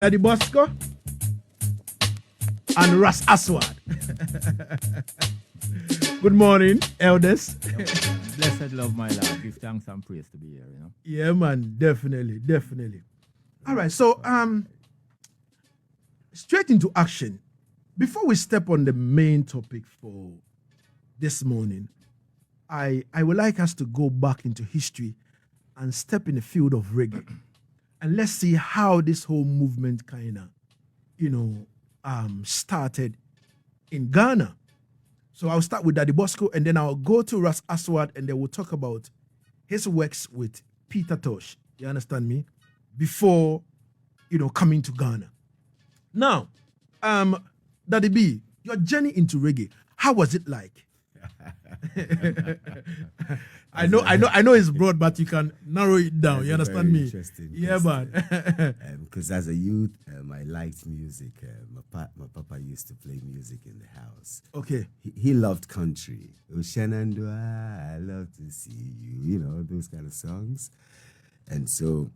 Daddy Bosco and Ras Aswad. Good morning, elders. Blessed love, my Lord. Give thanks and praise to be here, you know. Yeah, man, definitely. All right, so straight into action. Before we step on the main topic for this morning, I would like us to go back into history and step in the field of reggae. And let's see how this whole movement kind of, started in Ghana. So I'll start with Daddy Bosco, and then I'll go to Ras Aswad, and then we'll talk about his works with Peter Tosh. You understand me? Before, coming to Ghana. Now, Daddy B, your journey into reggae, how was it like? I know it's broad, but you can narrow it down. You understand me? Yeah, man. Because as a youth, I liked music. My papa used to play music in the house. Okay. He loved country. Shenandoah, I love to see you. Those kind of songs. And so,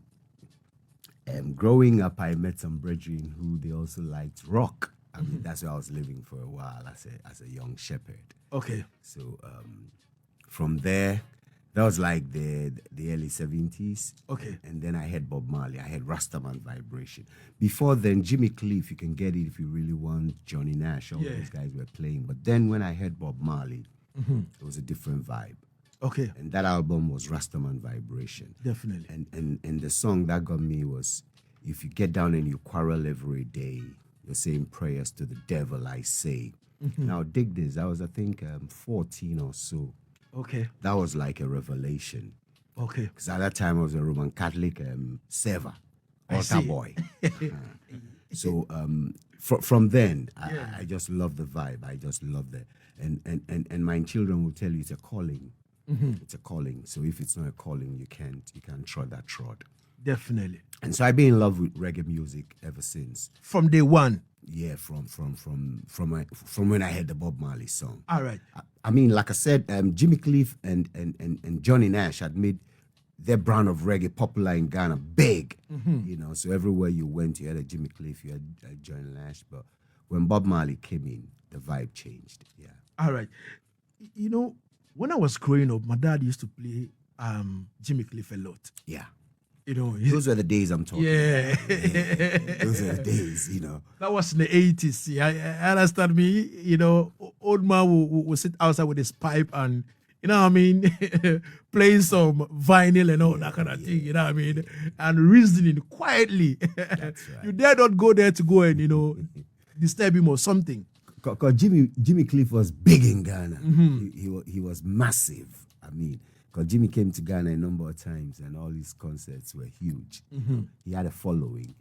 growing up, I met some brethren who they also liked rock. I mean, that's where I was living for a while as a young shepherd. Okay. So from there, that was like the early 70s. Okay. And then I had Bob Marley. I had Rastaman Vibration. Before then, Jimmy Cliff, you can get it if you really want. Johnny Nash, all those guys were playing. But then when I had Bob Marley, it was a different vibe. Okay. And that album was Rastaman Vibration. Definitely. And the song that got me was, if you get down and you quarrel every day, you're saying prayers to the devil, I say. Now, dig this. I was, I think, 14 or so. Okay. That was like a revelation. Okay. Because at that time, I was a Roman Catholic server, altar boy. So from then, I just love the vibe. I just love that. And my children will tell you it's a calling. It's a calling. So if it's not a calling, you can't trod that trod. Definitely. And so I've been in love with reggae music ever since. From day one. Yeah, from when I heard the Bob Marley song. All right. I mean, like I said, Jimmy Cliff and Johnny Nash had made their brand of reggae popular in Ghana big. So everywhere you went, you had a Jimmy Cliff, you had Johnny Nash. But when Bob Marley came in, the vibe changed. Yeah. All right. When I was growing up, my dad used to play Jimmy Cliff a lot. Yeah. Those were the days I'm talking about. Those are the days, That was in the 80s. Yeah, I understand me. Old man will sit outside with his pipe and, playing some vinyl and all that kind of thing, and reasoning quietly. That's right. You dare not go there to go and, disturb him or something. Because Jimmy Cliff was big in Ghana. He was massive. I mean, because Jimmy came to Ghana a number of times and all his concerts were huge. He had a following.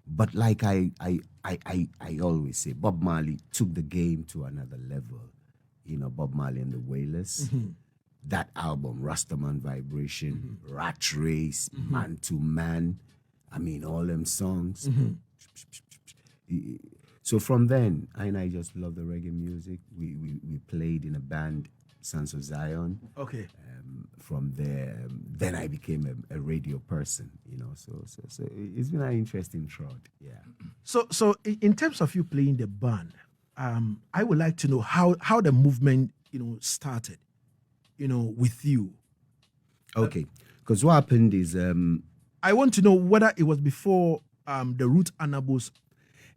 But like I always say, Bob Marley took the game to another level. Bob Marley and the Wailers. That album, Rastaman Vibration, Rat Race, Man to Man. I mean, all them songs. So from then, I just love the reggae music. We played in a band, Sons of Zion. Okay. From there, then I became a radio person, So it's been an interesting trot, yeah. So in terms of you playing the band, I would like to know how the movement, started, with you. Okay, because what happened is, I want to know whether it was before the Root Anabos.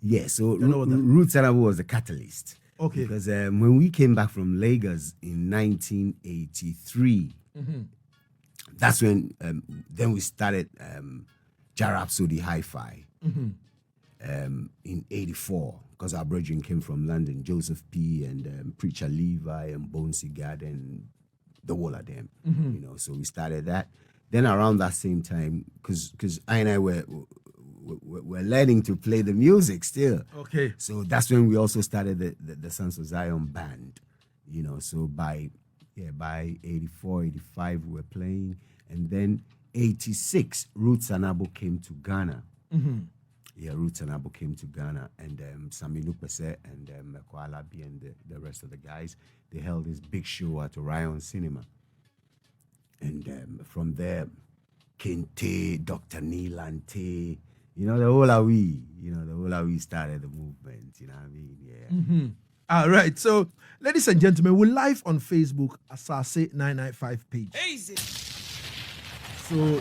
Yeah, so Roots Anabo was the catalyst. Okay. Because when we came back from Lagos in 1983, that's when then we started Jarapsody Hi-Fi in 84, because our brethren came from London, Joseph P. and Preacher Levi and Bonesy Garden, the whole of them. So we started that. Then around that same time, because I and I were learning to play the music still. Okay. So that's when we also started the Sons of Zion band. So by 84, 85 we were playing. And then 86, Roots Anabo came to Ghana. Yeah, Roots Anabo came to Ghana. And Sami Nupese and Mekwalabi and the rest of the guys, they held this big show at Orion Cinema. And from there, Kente, Dr. Neilante, the whole are we, the Well, how we started the movement, you know what I mean? Yeah. All right. So, ladies and gentlemen, we're live on Facebook, Asaase 995 page. Easy. So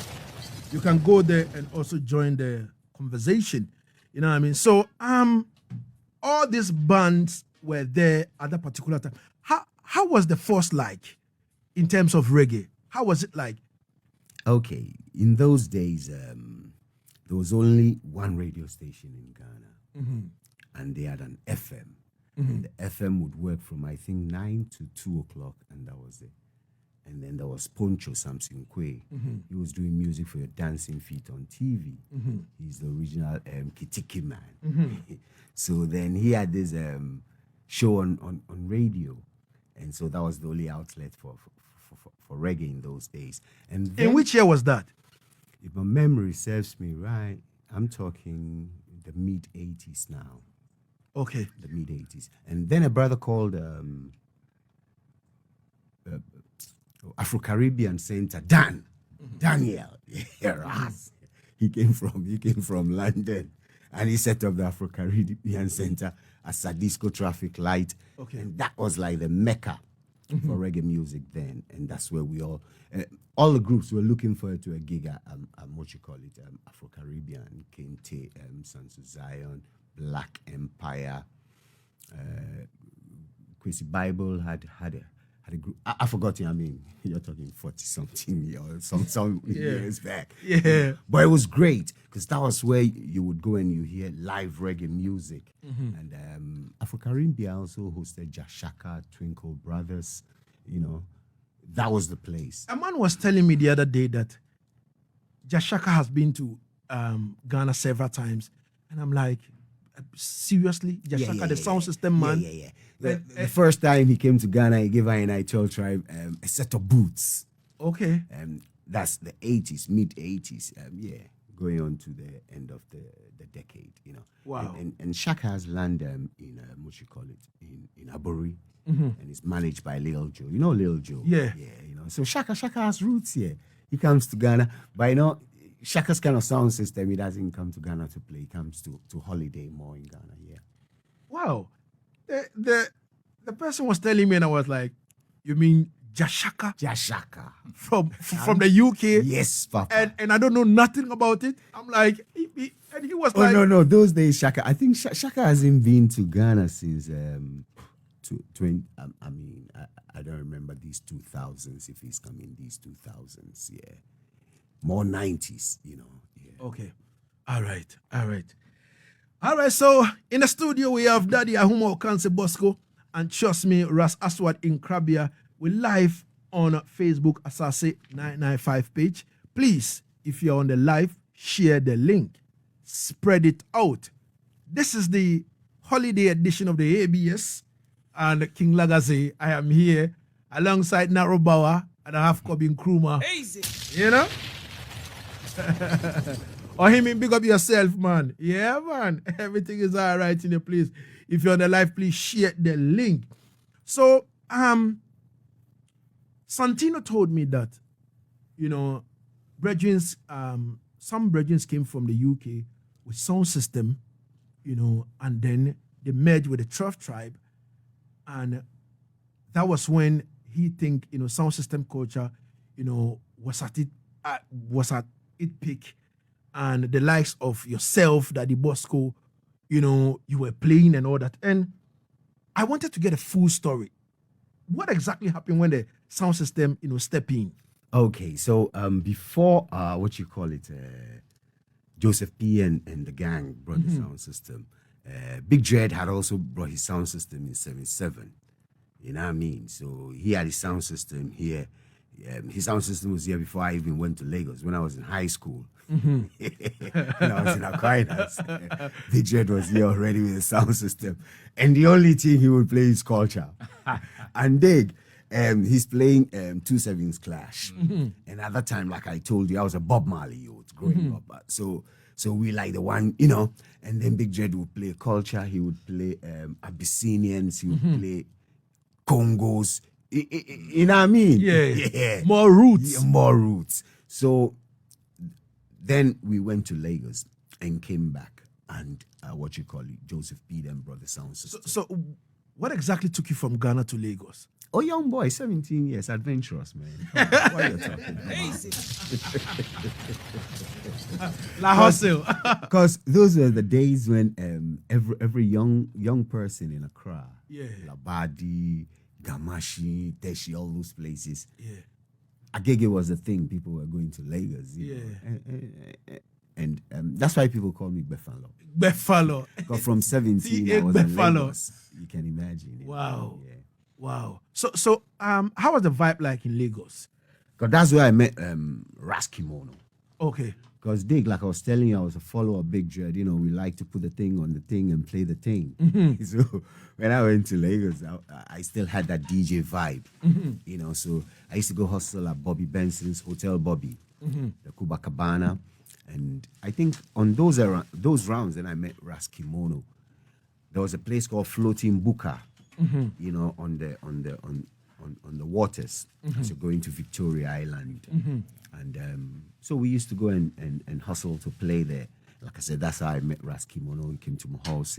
you can go there and also join the conversation. You know what I mean? So all these bands were there at that particular time. How was the force like in terms of reggae? How was it like? Okay, in those days, there was only one radio station in Ghana, and they had an FM. And the FM would work from, I think, 9 to 2 o'clock, and that was it. And then there was Poncho Samson Kwe. He was doing music for your dancing feet on TV. He's the original Kitiki man. So then he had this show on radio. And so that was the only outlet for reggae in those days. And then, In which year was that? if my memory serves me right, I'm talking the mid-80s now. Okay. The mid-80s. And then a brother called Afro-Caribbean Center, Daniel. Yeah, Ras. He came from London, and he set up the Afro-Caribbean Center as a disco traffic light. Okay. And that was like the mecca for reggae music then. And that's where we all the groups were looking forward to a gig at what you call it, Afro-Caribbean, Kente, Sons of Zion, Black Empire, Quincy Bible had a group. I forgot. I mean, you're talking 40-something years, some years back. Yeah. But it was great because that was where you would go and you hear live reggae music. And Afro-Caribbean also hosted Jashaka, Twinkle Brothers. You know, that was the place. A man was telling me the other day that Jashaka has been to Ghana several times. And I'm like, seriously? Jashaka, the sound system man? Yeah. The first time he came to Ghana, he gave I 12 Tribe a set of boots. Okay. That's the 80s, mid-80s. Going on to the end of the decade, you know. Wow. And Shaka has land in, what you call it, in Aburi. And it's managed by Lil Joe. You know Lil Joe? Yeah. Yeah, you know. So Shaka has roots here. He comes to Ghana, but you know, Shaka's kind of sound system, he doesn't come to Ghana to play. He comes to holiday more in Ghana, yeah. Wow. The person was telling me, and I was like, you mean Jashaka? Jashaka. From the UK? Yes, Papa. And I don't know nothing about it. I'm like, and he was Oh, like... no, those days, Shaka. I think Shaka hasn't been to Ghana since, I don't remember these 2000s, if he's coming these 2000s, yeah. More 90s, you know. Yeah. Okay. All right, so in the studio we have Daddy Ahuma Okanse Bosco and trust me, Ras Aswad Nkrabea. We're live on Facebook, Asaase 995 page. Please, if you're on the live, share the link. Spread it out. This is the holiday edition of the ABS and King Lagasse. I am here alongside Nkrabea and I have Kobin Nkrumah. Easy. You know? Or him, big up yourself, man. Yeah, man. Everything is all right in the place. If you're on the live, please share the link. So, Santino told me that, you know, some brethren came from the UK with sound system, you know, and then they merged with the 12 Tribe. And that was when he think, you know, sound system culture, you know, was at its peak. And the likes of yourself, Daddy Bosco, you know, you were playing and all that. And I wanted to get a full story. What exactly happened when the sound system, you know, stepped in? Okay, so before, Joseph P. and the gang brought the sound system, Big Dread had also brought his sound system in 77. You know what I mean? So he had his sound system here. His sound system was here before I even went to Lagos. When I was in high school, when I was in Aquinas, Big Dread was here already with the sound system. And the only thing he would play is culture. And Dig, he's playing 2/7's Clash. And at that time, like I told you, I was a Bob Marley youth growing up. So we like the one, you know, and then Big Dread would play culture. He would play Abyssinians. He would play Congos. You know what I mean? Yeah. More roots. Yeah, more roots. So then we went to Lagos and came back. and Joseph B. Then brought the sound system. So what exactly took you from Ghana to Lagos? Oh, young boy, 17 years, adventurous, man. What are you talking about? La hustle. Because those were the days when every young person in Accra, Yeah. Labadi, Gamashi, Teshi, all those places, Yeah. Agege was the thing. People were going to Lagos. You know. And that's why people call me Befalo. Befalo. Because from 17, I was in Lagos. You can imagine. Wow. Yeah. Wow. So how was the vibe like in Lagos? Because that's where I met Ras Kimono. Okay. Because Dig, like I was telling you, I was a follower of Big Dread. You know, we like to put the thing on the thing and play the thing. So when I went to Lagos, I still had that DJ vibe. You know, so I used to go hustle at Bobby Benson's Hotel Bobby, the Cuba Cabana. And I think on those rounds, then I met Ras Kimono. There was a place called Floating Buka, you know, on the waters. So going to Victoria Island. And so we used to go and hustle to play there. Like I said, that's how I met Ras Kimono. He came to my house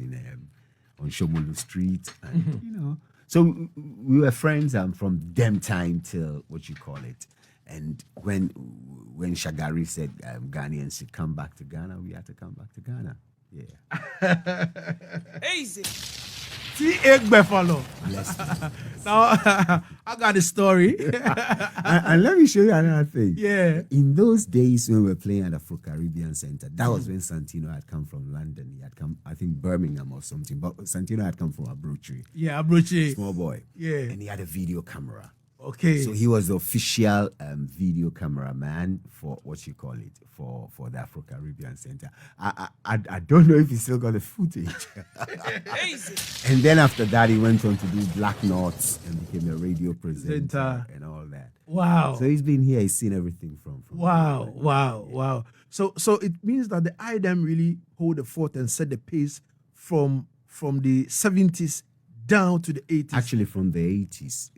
on Shomolu Street. And, you know, so we were friends from them time till, and when Shagari said Ghanaians should come back to Ghana, we had to come back to Ghana. Yeah. Easy. T.A. Buffalo. Now, I got a story. and let me show you another thing. Yeah. In those days when we were playing at the Afro-Caribbean Center, that was when Santino had come from London. He had come, I think, Birmingham or something. But Santino had come from Abruzzi. Yeah, Abruzzi. Small boy. Yeah. And he had a video camera. Okay. So he was the official video cameraman for for the Afro-Caribbean Center. I don't know if he still got the footage. And then after that, he went on to do Black Notes and became a radio presenter and all that. Wow. So he's been here. He's seen everything from Wow. So it means that the IDEM really hold the fort and set the pace from the 70s down to the 80s. Actually, from the 80s.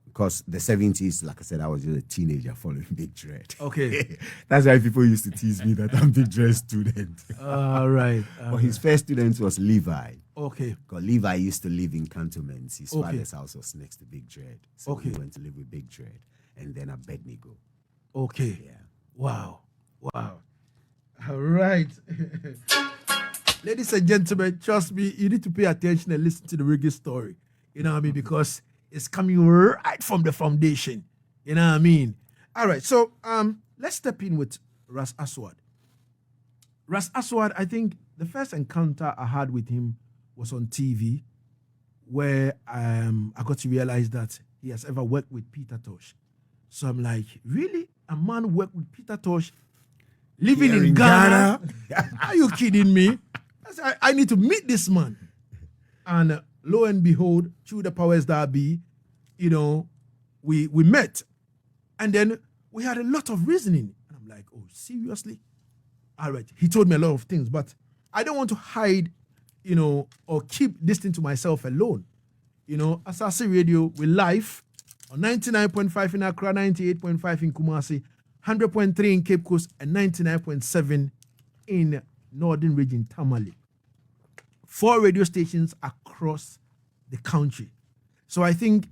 Because the 70s, like I said, I was just a teenager following Big Dread. Okay. That's why people used to tease me that I'm Big Dread's student. Right. But his first student was Levi. Okay. Because Levi used to live in cantonments. His father's house was next to Big Dread. So he went to live with Big Dread. And then Abednego. Okay. Yeah. Wow. All right. Ladies and gentlemen, trust me, you need to pay attention and listen to the reggae story. You know what I mean? Because it's coming right from the foundation. You know what I mean? All right. So let's step in with Ras Aswad. Ras Aswad, I think the first encounter I had with him was on TV, where I got to realize that he has ever worked with Peter Tosh. So I'm like, really? A man worked with Peter Tosh living in Ghana? Are you kidding me? I need to meet this man. And lo and behold, through the powers that be, you know, we met. And then we had a lot of reasoning. And I'm like, oh, seriously? All right. He told me a lot of things, but I don't want to hide, you know, or keep this thing to myself alone. You know, Asaase Radio, we live on 99.5 in Accra, 98.5 in Kumasi, 100.3 in Cape Coast, and 99.7 in Northern Region, Tamale. 4 radio stations across the country. So I think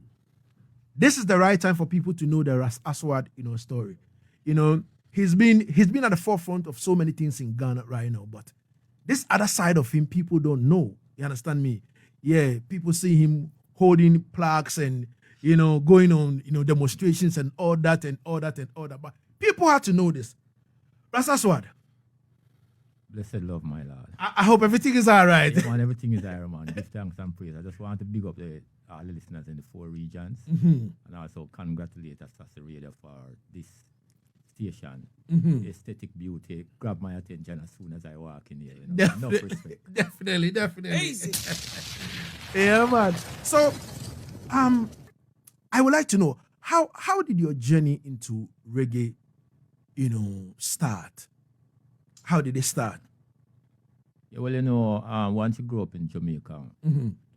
this is the right time for people to know the Ras Aswad, you know, story. You know, he's been at the forefront of so many things in Ghana right now, but this other side of him, people don't know. You understand me? Yeah, people see him holding plaques and, you know, going on, you know, demonstrations and all that. But people have to know this. Ras Aswad. Blessed love, my Lord. I hope everything is all right. Yeah, man, everything is all right, man. Give thanks and praise. I just want to big up all the listeners in the 4 regions. And also congratulate Asaase Radio for this station. Aesthetic beauty. Grab my attention as soon as I walk in here. You know? Enough respect. Definitely. Easy. Yeah, man. So, I would like to know, how did your journey into reggae, you know, start? How did it start? Yeah, well, you know, once you grow up in Jamaica,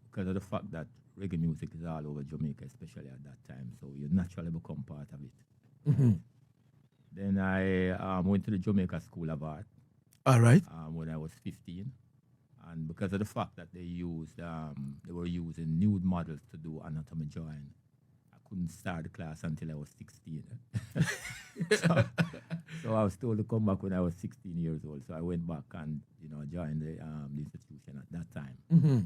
because of the fact that reggae music is all over Jamaica, especially at that time, so you naturally become part of it. Then I went to the Jamaica School of Art. All right. When I was 15. And because of the fact that they were using nude models to do anatomy drawing, I couldn't start the class until I was 16. so I was told to come back when I was 16 years old. So I went back and joined the institution at that time. Mm-hmm.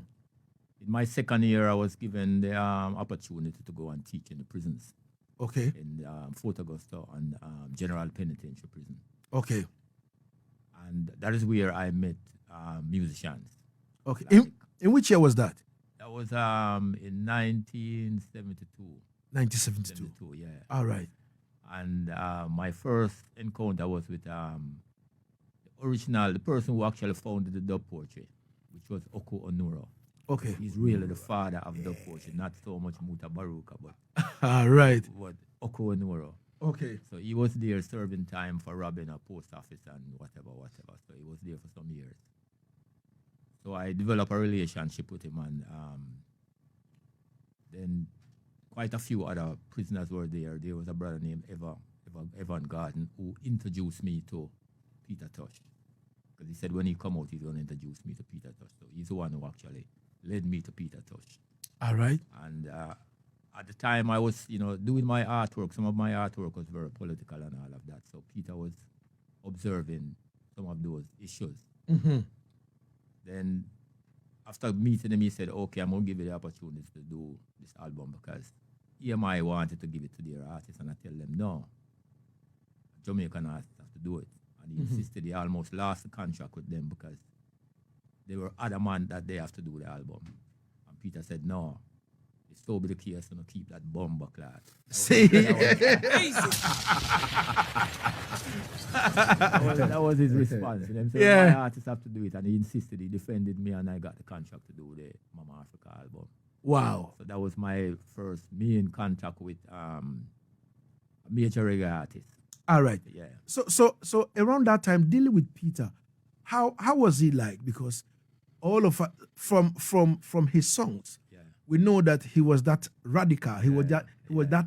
In my second year, I was given the opportunity to go and teach in the prisons. Okay. In Fort Augusta and General Penitentiary Prison. Okay. And that is where I met musicians. Okay. In which year was that? That was in 1972. 1972. Yeah. All right. And my first encounter was with the person who actually founded the dub poetry, which was Oko Onuro. Okay. He's really the father of dub poetry, not so much Muta Baruka, but all right. But Oko Onuro. Okay. So he was there serving time for robbing a post office and whatever. So he was there for some years. So I developed a relationship with him, and then quite a few other prisoners were there. There was a brother named Evan Garden who introduced me to Peter Tosh. Because he said when he come out, he's going to introduce me to Peter Tosh. So he's the one who actually led me to Peter Tosh. All right. And at the time I was, doing my artwork. Some of my artwork was very political and all of that. So Peter was observing some of those issues. Mm-hmm. Then after meeting him, he said, okay, I'm going to give you the opportunity to do this album because EMI wanted to give it to their artists, and I tell them, no, Jamaican artists have to do it. And he insisted. He almost lost the contract with them because they were adamant that they have to do the album. And Peter said, no, it's so be the case to keep that bomber class. See? That was his response. And so my artists have to do it, and he insisted. He defended me, and I got the contract to do the Mama Africa album. Wow. So that was my first main contact with a major reggae artist. All right. Yeah. So around that time, dealing with Peter, how was he like? Because all of from his songs, we know that he was that radical. He was that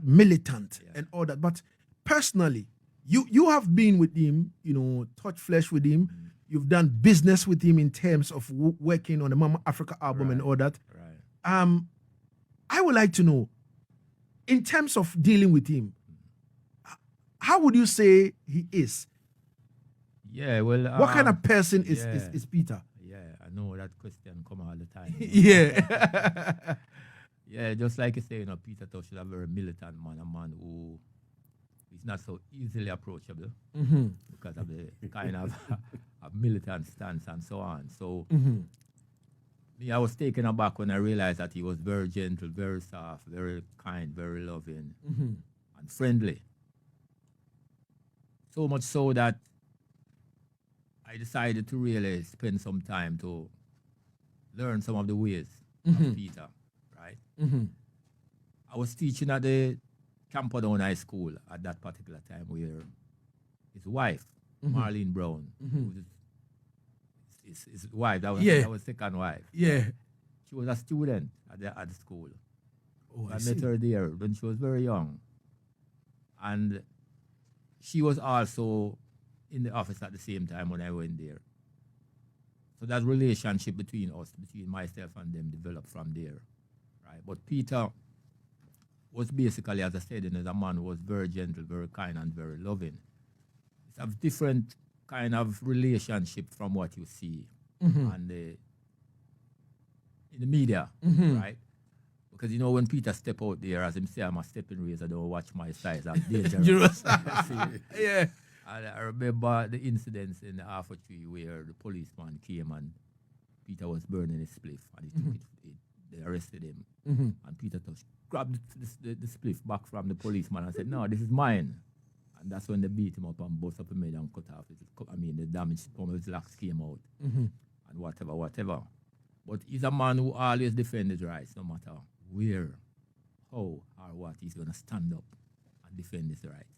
militant and all that. But personally, you have been with him, touch flesh with him. Mm. You've done business with him in terms of working on the Mama Africa album and all that. Right. I would like to know, in terms of dealing with him, how would you say he is? Yeah, well... what kind of person is Peter? Yeah, I know that question come all the time. Yeah. Yeah, just like you say, Peter Tosh is a very militant man, a man who is not so easily approachable because of the kind of militant stance and so on. So, me, I was taken aback when I realized that he was very gentle, very soft, very kind, very loving, and friendly. So much so that I decided to really spend some time to learn some of the ways of Peter, right? I was teaching at the Camperdown High School at that particular time, where his wife, Marlene Brown, his wife, that was his second wife. Yeah. She was a student at the school. Oh, I met her there when she was very young. And she was also in the office at the same time when I went there. So that relationship between myself and them developed from there. Right? But Peter was basically, as I said, as a man who was very gentle, very kind, and very loving. It's a different kind of relationship from what you see and in the media, right? Because when Peter step out there, as him say, I'm a stepping razor, I don't watch my size, I'm dangerous. Yeah. And I remember the incidents in the Alpha Tree where the policeman came and Peter was burning his spliff, and he took it, they arrested him. And Peter grabbed the spliff back from the policeman and said, no, this is mine. And that's when they beat him up and bust up his head and cut off the damage from his locks came out and whatever. But he's a man who always defends his rights, no matter where, how, or what. He's going to stand up and defend his rights.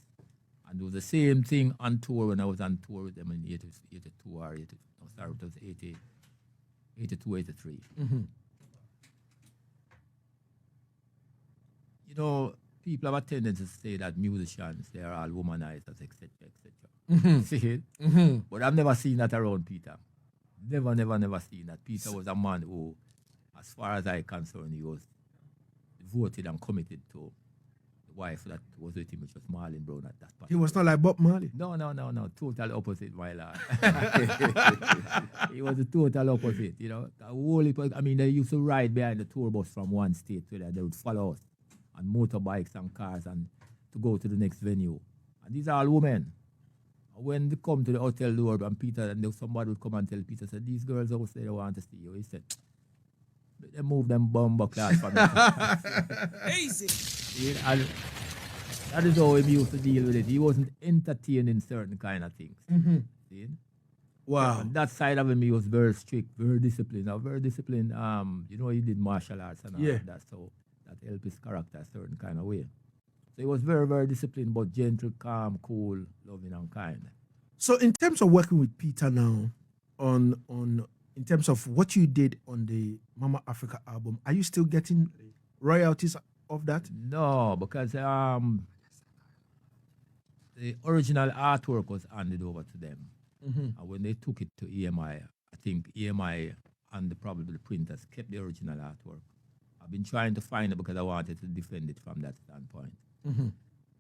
And it was the same thing on tour when I was on tour with them in 82 or 82. No, sorry, it was 82, 83. People have a tendency to say that musicians, they are all womanizers, etc., etc. See it? But I've never seen that around Peter. Never seen that. Peter was a man who, as far as I concerned, he was devoted and committed to the wife that was with him, which was Marlene Brown at that point. He was not like Bob Marley. No. Total opposite, my lad. He was the total opposite, you know. I mean, they used to ride behind the tour bus from one state to the other. They would follow us on motorbikes and cars and to go to the next venue. And these are all women. When they come to the hotel door, and Peter, and somebody would come and tell Peter, said, these girls outside, they want to see you. He said, they move them bumper class for me. Easy. And that is how he used to deal with it. He wasn't entertaining certain kind of things. See? Wow. And that side of him, he was very strict, very disciplined. You know, he did martial arts and all that, so that helped his character a certain kind of way. So he was very, very disciplined, but gentle, calm, cool, loving and kind. So in terms of working with Peter now, in terms of what you did on the Mama Africa album, are you still getting royalties of that? No, because the original artwork was handed over to them. And when they took it to EMI, I think EMI and probably the printers kept the original artwork. I've been trying to find it because I wanted to defend it from that standpoint.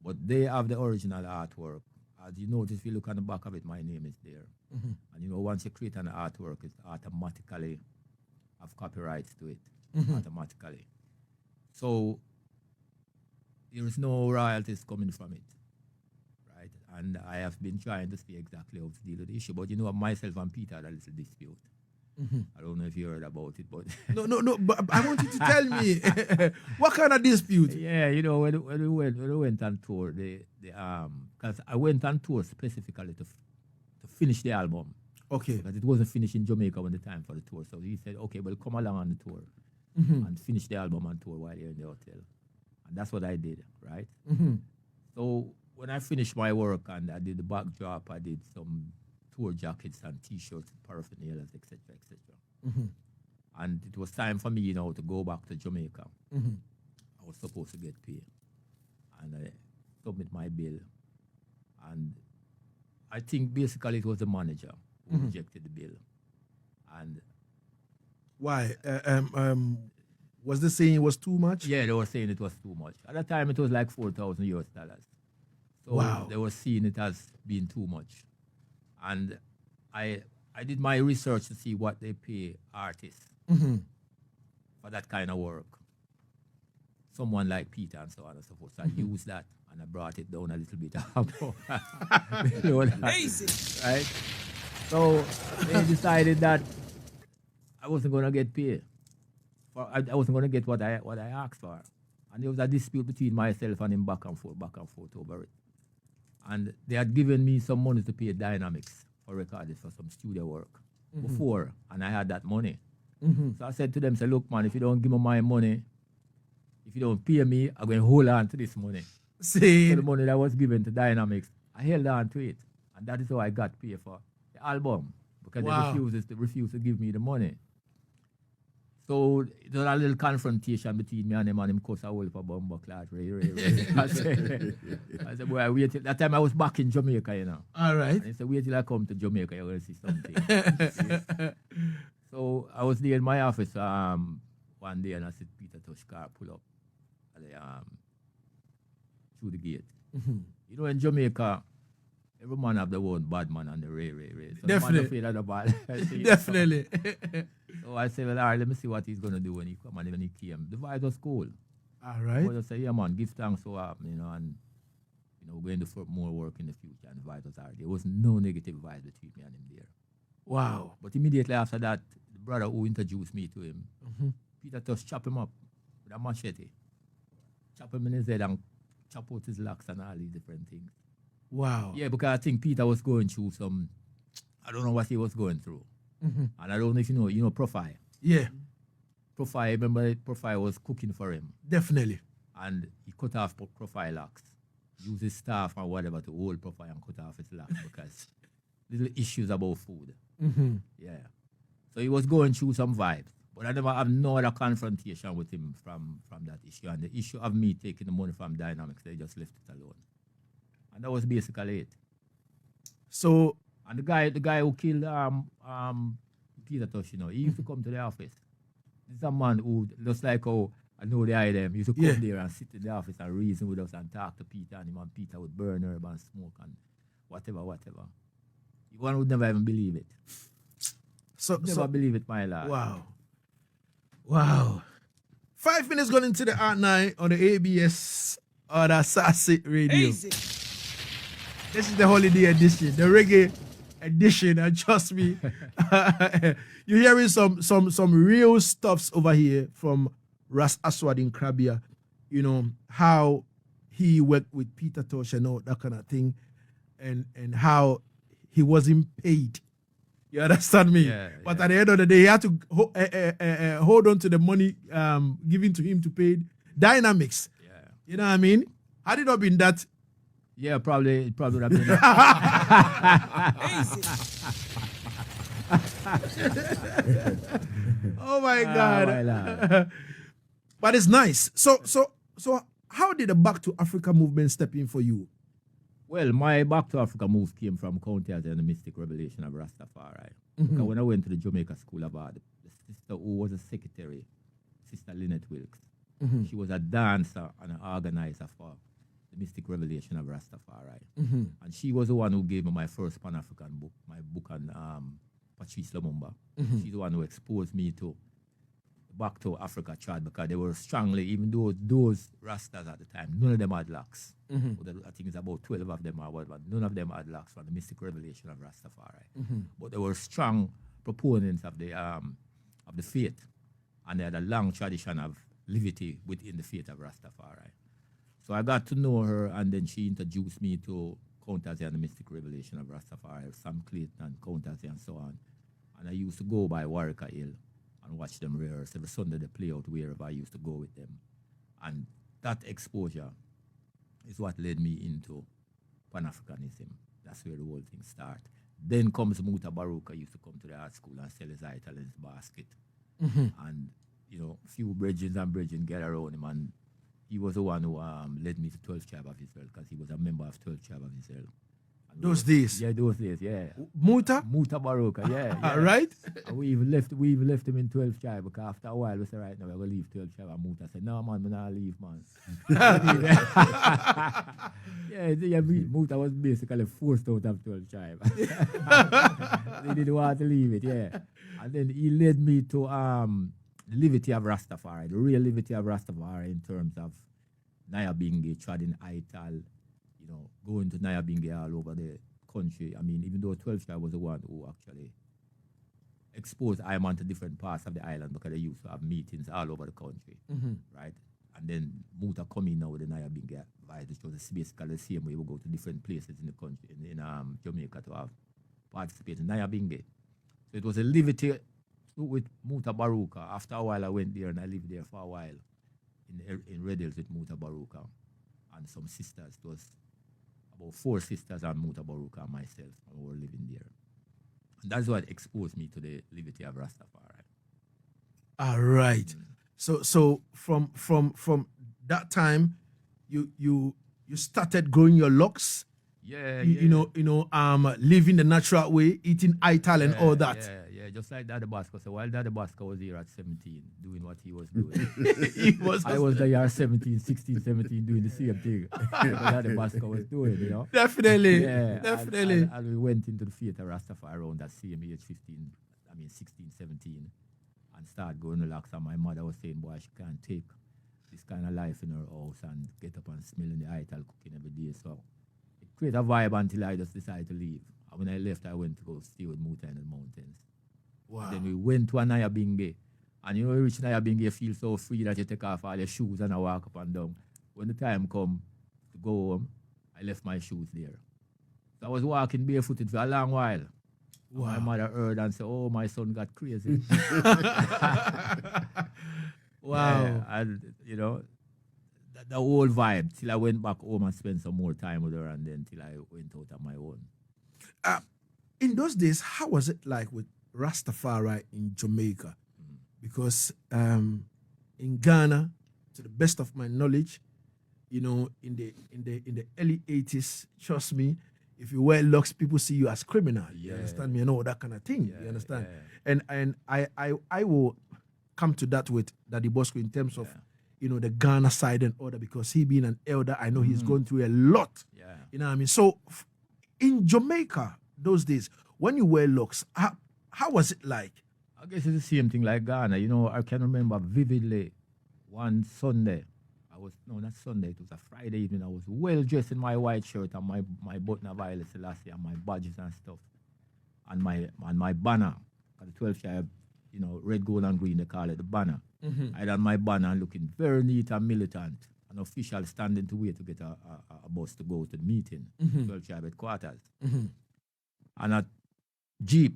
But they have the original artwork. As you notice, if you look on the back of it, my name is there. And you know, once you create an artwork, it automatically have copyrights to it, automatically. So there is no royalties coming from it, right? And I have been trying to see exactly how to deal with the issue. But you know, myself and Peter had a little dispute. I don't know if you heard about it, but no. But I want you to tell me what kind of dispute? Yeah, you know, when we went on tour, because I went on tour specifically to finish the album. Okay. Because it wasn't finished in Jamaica when the time for the tour. So he said, okay, well, come along on the tour and finish the album on tour while you're in the hotel. And that's what I did, right? So when I finished my work and I did the backdrop, I did some tour jackets and T-shirts, paraphernalia, etc., etc. And it was time for me, you know, to go back to Jamaica. I was supposed to get paid. And I submit my bill. And I think basically it was the manager who rejected the bill. And why? Was they saying it was too much? Yeah, they were saying it was too much. At the time, it was like $4,000. So wow. They were seeing it as being too much. And I did my research to see what they pay artists for that kind of work. Someone like Peter and so on and so forth. So I used that and I brought it down a little bit. Right? So they decided that I wasn't going to get paid. I wasn't going to get what I asked for. And there was a dispute between myself and him back and forth over it. And they had given me some money to pay Dynamics for recording for some studio work before, and I had that money. So I said to them, say, look, man, if you don't give me my money, if you don't pay me, I'm going to hold on to this money. See? So the money that was given to Dynamics, I held on to it. And that is how I got paid for the album, because they refused to give me the money. So there was a little confrontation between me and him cuss a hole for bumper class. I said, boy, wait till that time I was back in Jamaica, you know. All right. And he said, wait till I come to Jamaica, you're going to see something. So I was there in my office one day and I said, Peter Tosh car pull up through the gate. You know, in Jamaica, every man have their own bad man and the ray. So definitely. The bad. Definitely. So I said, well, all right, let me see what he's going to do when he come. And when he came, the vibe was cool. All right. So I said, yeah, man, give thanks for happening, you know, and, you know, we're going to do more work in the future. And the vibe was all right. There was no negative vibe between me and him there. Wow. But immediately after that, the brother who introduced me to him, Peter just chop him up with a machete. Chop him in his head and chop out his locks and all these different things. Wow. Yeah, because I think Peter was going through some, I don't know what he was going through. And I don't know if you know Profile. Yeah. Profile, remember Profile was cooking for him. Definitely. And he cut off Profile locks. Use his staff or whatever to hold Profile and cut off his locks because little issues about food. Yeah. So he was going through some vibes. But I never have no other confrontation with him from that issue. And the issue of me taking the money from Dynamics, they just left it alone. And that was basically it. So, and the guy who killed Peter Tosh, you know, he used to come to the office. This is a man who, just like how I know the item, he used to come there and sit in the office and reason with us and talk to Peter, and him and Peter would burn herb and smoke and whatever. One would never even believe it. Never believe it, my lad. Wow. 5 minutes gone into the Art Night on the ABS or the Asaase radio. Easy. This is the holiday edition, the reggae edition, and trust me, you're hearing some real stuffs over here from Ras Aswad in Nkrabea. You know, how he worked with Peter Tosh and all that kind of thing, and how he wasn't paid. You understand me? But at the end of the day, he had to hold on to the money given to him to pay Dynamics. Yeah. You know what I mean? Had it not been that, Yeah, probably would have been. oh my God. my lad. But it's nice. So how did the Back to Africa movement step in for you? Well, my Back to Africa move came from County Asaase and the Mystic Revelation of Rastafari. Because when I went to the Jamaica School of Art, the sister who was a secretary, Sister Lynette Wilkes, she was a dancer and an organizer for the Mystic Revelation of Rastafari. And she was the one who gave me my first Pan-African book, my book on Patrice Lumumba. She's the one who exposed me to Back to Africa tribe, because they were strongly, even though those Rastas at the time, none of them had locks. I think it's about 12 of them or whatever. None of them had locks from the Mystic Revelation of Rastafari. But they were strong proponents of the faith, and they had a long tradition of levity within the faith of Rastafari. So I got to know her, and then she introduced me to Count Asaase and the Mystic Revelation of Rastafari, Sam Clayton and Count Asaase and so on. And I used to go by Warwick Hill and watch them rehearse. Every Sunday they play out wherever I used to go with them. And that exposure is what led me into Pan-Africanism. That's where the whole thing started. Then comes Muta Baruka, used to come to the art school and sell his ital in his basket. And, you know, few brethren get around him, and he was the one who led me to 12th Tribe of Israel, because he was a member of 12th Tribe of Israel. Those days? Yeah, those days, yeah. Muta Baruka, yeah. Right? And we even left him in 12th Tribe, because after a while we said, right now, we're going to leave 12th Tribe. And Muta said, no, man, we're not leave, man. Muta was basically forced out of 12th Tribe. They didn't want to leave it, yeah. And then he led me to the liberty of Rastafari, the real liberty of Rastafari in terms of Nyabinghi, Trading Ital, you know, going to Nyabinghi all over the country. I mean, even though 12th Tribe was the one who actually exposed Iman to different parts of the island, because they used to have meetings all over the country, right? And then Muta coming now with the Nyabinghi vibes, which was basically the same way we go to different places in the country, in Jamaica, to have participate in Nyabinghi. So it was a liberty with Muta Baruka. After a while, I went there and I lived there for a while in Red Hills with Muta Baruka and some sisters. It was about 4 sisters and Muta Baruka and myself, and we were living there. And that's what exposed me to the liberty of Rastafari. All right. So from that time, you started growing your locks. You know, living the natural way, eating ital and all that. Yeah, just like Daddy Bosco. So while Daddy Bosco was here at 17, doing what he was doing, I was there 17, 16, 17, doing the same thing Daddy Bosco was doing, you know. Definitely. And we went into the theater Rastafari around that same age, 16, 17, and started going to locks. And my mother was saying, boy, she can't take this kind of life in her house and get up and smelling the ital cooking every day. So it created a vibe until I just decided to leave. And when I left, I went to go stay with Muta in the mountains. Wow. Then we went to Nyabinghi. And you know, you reach Nyabinghi, you feel so free that you take off all your shoes and I walk up and down. When the time come to go home, I left my shoes there. So I was walking barefooted for a long while. Wow. My mother heard and said, oh, my son got crazy. Wow. Yeah, and, you know, the whole vibe, till I went back home and spent some more time with her, and then till I went out on my own. In those days, how was it like with Rastafari in Jamaica? Because in Ghana, to the best of my knowledge, you know, in the early 80s, trust me, If you wear locks, people see you as criminal. You understand me? And all that kind of thing. You understand? And I will come to that with Daddy Bosco in terms of the Ghana side and order, because he being an elder, I know he's going through a lot. You know what I mean? So in Jamaica those days, when you wear locks, how was it like? I guess it's the same thing like Ghana. I can remember vividly one Sunday. Not Sunday, it was a Friday evening. I was well dressed in my white shirt and my button of Haile Selassie and my badges and stuff. And my banner. At the 12th tribe, red, gold, and green, they call it the banner. I had on my banner looking very neat and militant. An official standing to wait to get a bus to go to the meeting, 12th tribe headquarters. And a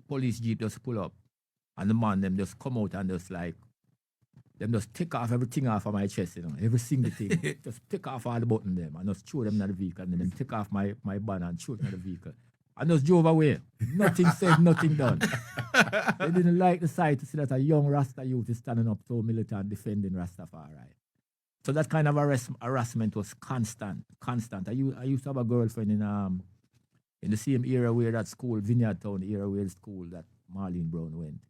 police jeep just pull up. And the man, them just come out and just take off everything off of my chest, every single thing. Just take off all the button them and just throw them in the vehicle. And then them take off my banner and throw it in the vehicle. And just drove away. Nothing said, nothing done. They didn't like the sight to see that a young Rasta youth is standing up so militant defending Rastafari. So that kind of harassment was constant. I used to have a girlfriend in the same area where that school, Vineyard Town, the area where the school that Marlene Brown went.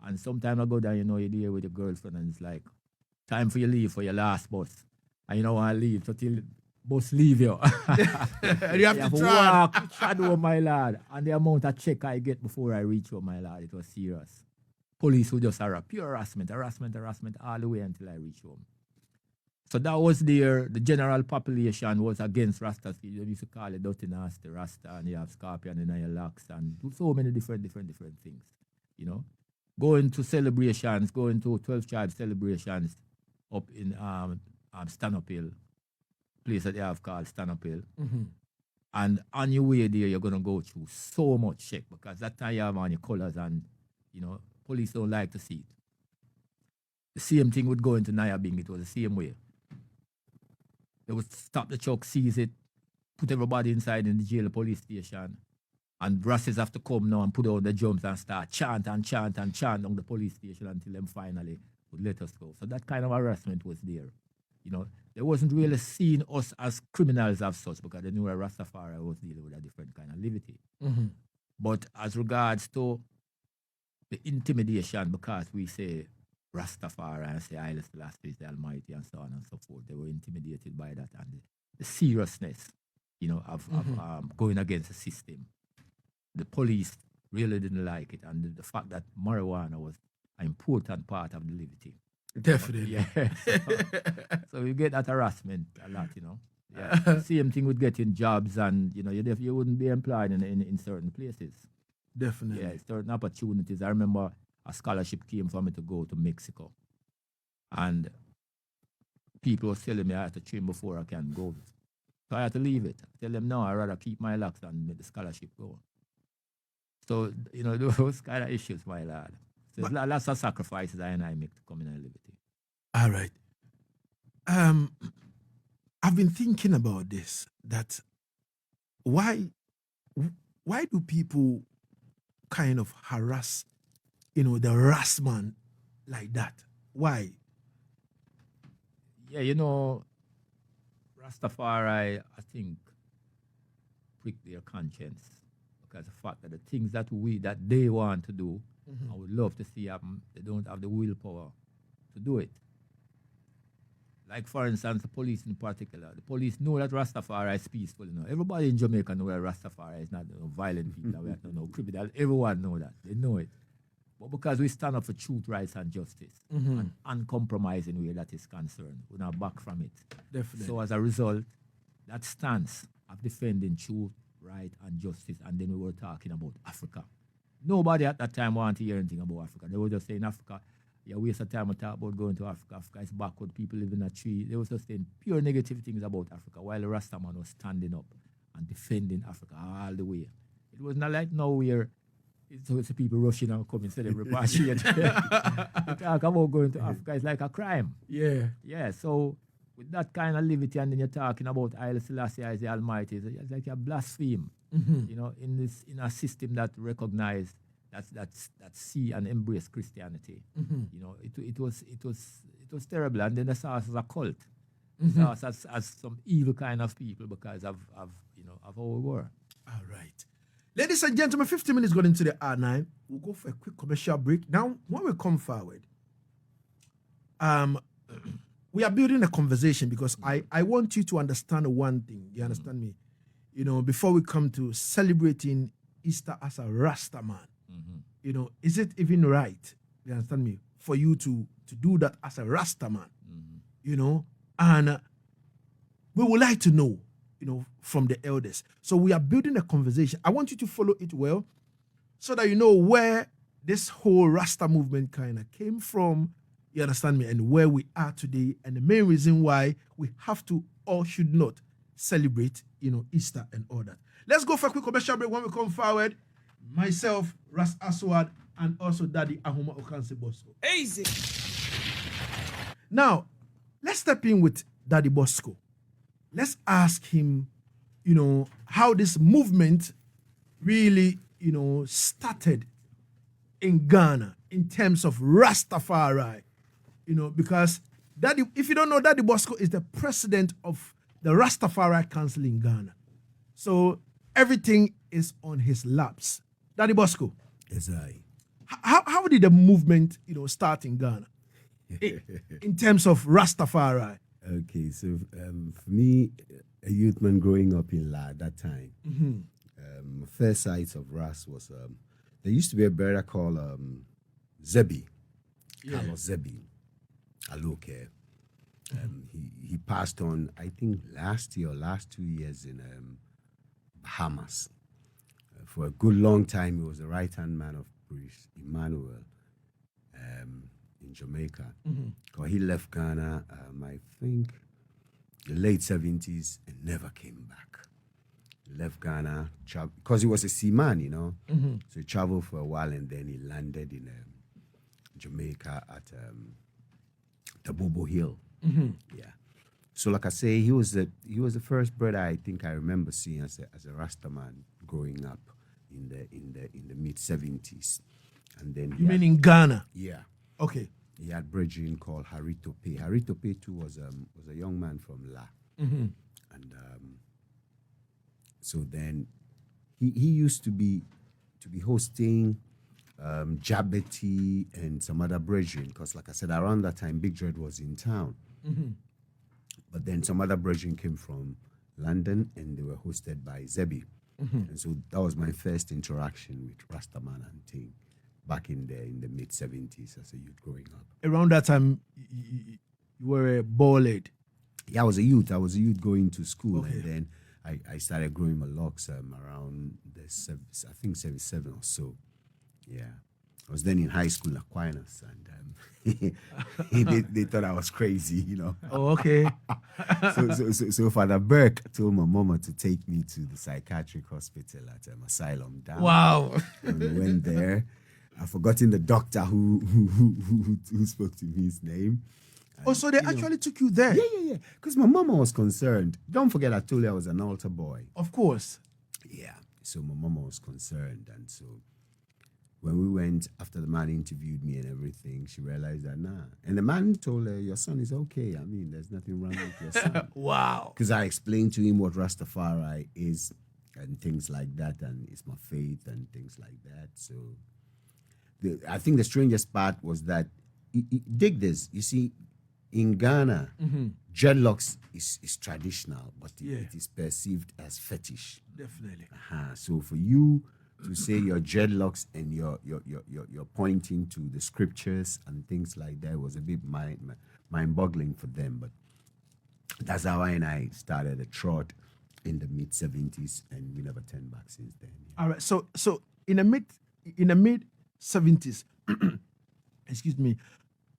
And sometime I go there, you're there with your girlfriend and it's like, time for you leave for your last bus. And you don't want to leave until bus leave you. You have to walk, shadow, my lad. And the amount of check I get before I reach home, my lad, it was serious. Police would just pure harassment all the way until I reach home. So that was there. The general population was against Rastas. You used to call it dirty nasty Rasta, and you have scorpion in your locks, and so many different things. Going to celebrations, going to 12 tribe celebrations up in Stand Up Hill, place that they have called Stand Up Hill. And on your way there, you're gonna go through so much check, because that time you have on your colors, and police don't like to see it. The same thing would go into Nyabing. It was the same way. They would stop the truck, seize it, put everybody inside in the jail police station. And Rastas have to come now and put on the drums and start chant on the police station until them finally would let us go. So that kind of harassment was there. They wasn't really seeing us as criminals as such, because they knew that Rastafari was dealing with a different kind of liberty. But as regards to the intimidation, because we say Rastafari and say Haile Selassie is the Almighty and so on and so forth, they were intimidated by that, and the seriousness, of going against the system. The police really didn't like it, and the fact that marijuana was an important part of the liberty. Definitely. So you get that harassment a lot, Same thing with getting jobs, and you wouldn't be employed in certain places. Definitely. Yeah, certain opportunities. I remember a scholarship came for me to go to Mexico, and people were telling me I had to train before I can go. So I had to leave it. Tell them no, I'd rather keep my locks and make the scholarship go. So, those kind of issues, my lad. So lots of sacrifices I make to communal liberty. All right. I've been thinking about this, that why do people kind of harass, the harassment like that? Why? Yeah, Rastafari, I think, prick their conscience, because the fact that the things that they want to do, I would love to see happen, they don't have the willpower to do it. Like, for instance, the police in particular. The police know that Rastafari is peaceful. Everybody in Jamaica know that Rastafari is not violent people. We have no criminal. Everyone know that. They know it. But because we stand up for truth, rights, and justice, and uncompromising way that is concerned, we're not back from it. Definitely. So as a result, that stance of defending truth, right, and justice, and then we were talking about Africa. Nobody at that time wanted to hear anything about Africa. They were just saying Africa, waste of time to talk about going to Africa. Africa is backward, people live in a tree. They were just saying pure negative things about Africa, while the Rastaman was standing up and defending Africa all the way. It was not like now where it's people rushing and coming to the repatriate. Talk about going to Africa is like a crime. Yeah. Yeah, so with that kind of liberty, and then you're talking about Haile Selassie as the Almighty, it's like a blaspheme. In a system that recognized that see and embrace Christianity. It was terrible, and then they saw us as a cult. They saw us as some evil kind of people because of how we were. All right. Ladies and gentlemen, 15 minutes got into the R9. We'll go for a quick commercial break. Now, when we come forward, we are building a conversation because I want you to understand one thing. You understand me? You know, before we come to celebrating Easter as a Rasta man, you know, is it even right? You understand me? For you to do that as a Rasta man, you know? And we would like to know, you know, from the elders. So we are building a conversation. I want you to follow it well so that you know where this whole Rasta movement kind of came from, you understand me, and where we are today, and the main reason why we have to or should not celebrate, you know, Easter and all that. Let's go for a quick commercial break. When we come forward, myself, Ras Aswad, and also Daddy Ahuma Okanse Bosco. Easy. Now, let's step in with Daddy Bosco. Let's ask him, you know, how this movement really, you know, started in Ghana in terms of Rastafari, you know, because Daddy, if you don't know, Daddy Bosco is the president of the Rastafari Council in Ghana. So everything is on his laps. Daddy Bosco. Yes, I. How did the movement, you know, start in Ghana in terms of Rastafari? Okay, so for me, a youth man growing up in La at that time, first sight of Ras was there used to be a brother called Zebi, Carlos Zebi, Aloke. He passed on, I think, last 2 years in Bahamas. For a good long time, he was the right-hand man of Priest Emmanuel in Jamaica. Because he left Ghana, I think, the late 70s and never came back. He left Ghana because he was a seaman, you know. So he traveled for a while and then he landed in Jamaica at the Bobo Hill. Yeah. So like I say, he was the first brother I think I remember seeing as a Rasta man growing up in the mid 70s. And then You mean in Ghana? yeah. Okay. He had brethren called Harito P. Harito P too was a young man from La. And so then he used to be hosting Jabeti and some other brethren, because like I said, around that time Big Dread was in town. But then some other brethren came from London and they were hosted by Zebi. And so that was my first interaction with Rastaman and thing back in the mid 70s as a youth growing up. Around that time, you were a ball head. Yeah, I was a youth. Going to school, Okay. and then I started growing my locks around I think 77 or so. Yeah, I was then in high school at Aquinas, and they thought I was crazy, you know. Oh, okay. So Father Burke told my mama to take me to the psychiatric hospital at Asylum Down. Wow. And we went there. I've forgotten the doctor who spoke to me his name. Oh, so they actually took you there? Yeah. Because my mama was concerned. Don't forget I told you I was an altar boy. Of course. Yeah. So my mama was concerned. And so when we went, after the man interviewed me and everything, she realized that, nah. And the man told her, your son is okay. I mean, there's nothing wrong with your son. Wow. Because I explained to him what Rastafari is and things like that. And it's my faith and things like that. So I think the strangest part was that, dig this, you see, in Ghana, dreadlocks is traditional, but it is perceived as fetish. Definitely. So for you to say your dreadlocks and you're pointing to the scriptures and things like that was a bit mind-boggling for them. But that's how I and I started a trot in the mid 70s, and we never turned back since then. All right. So in the mid 70s, excuse me,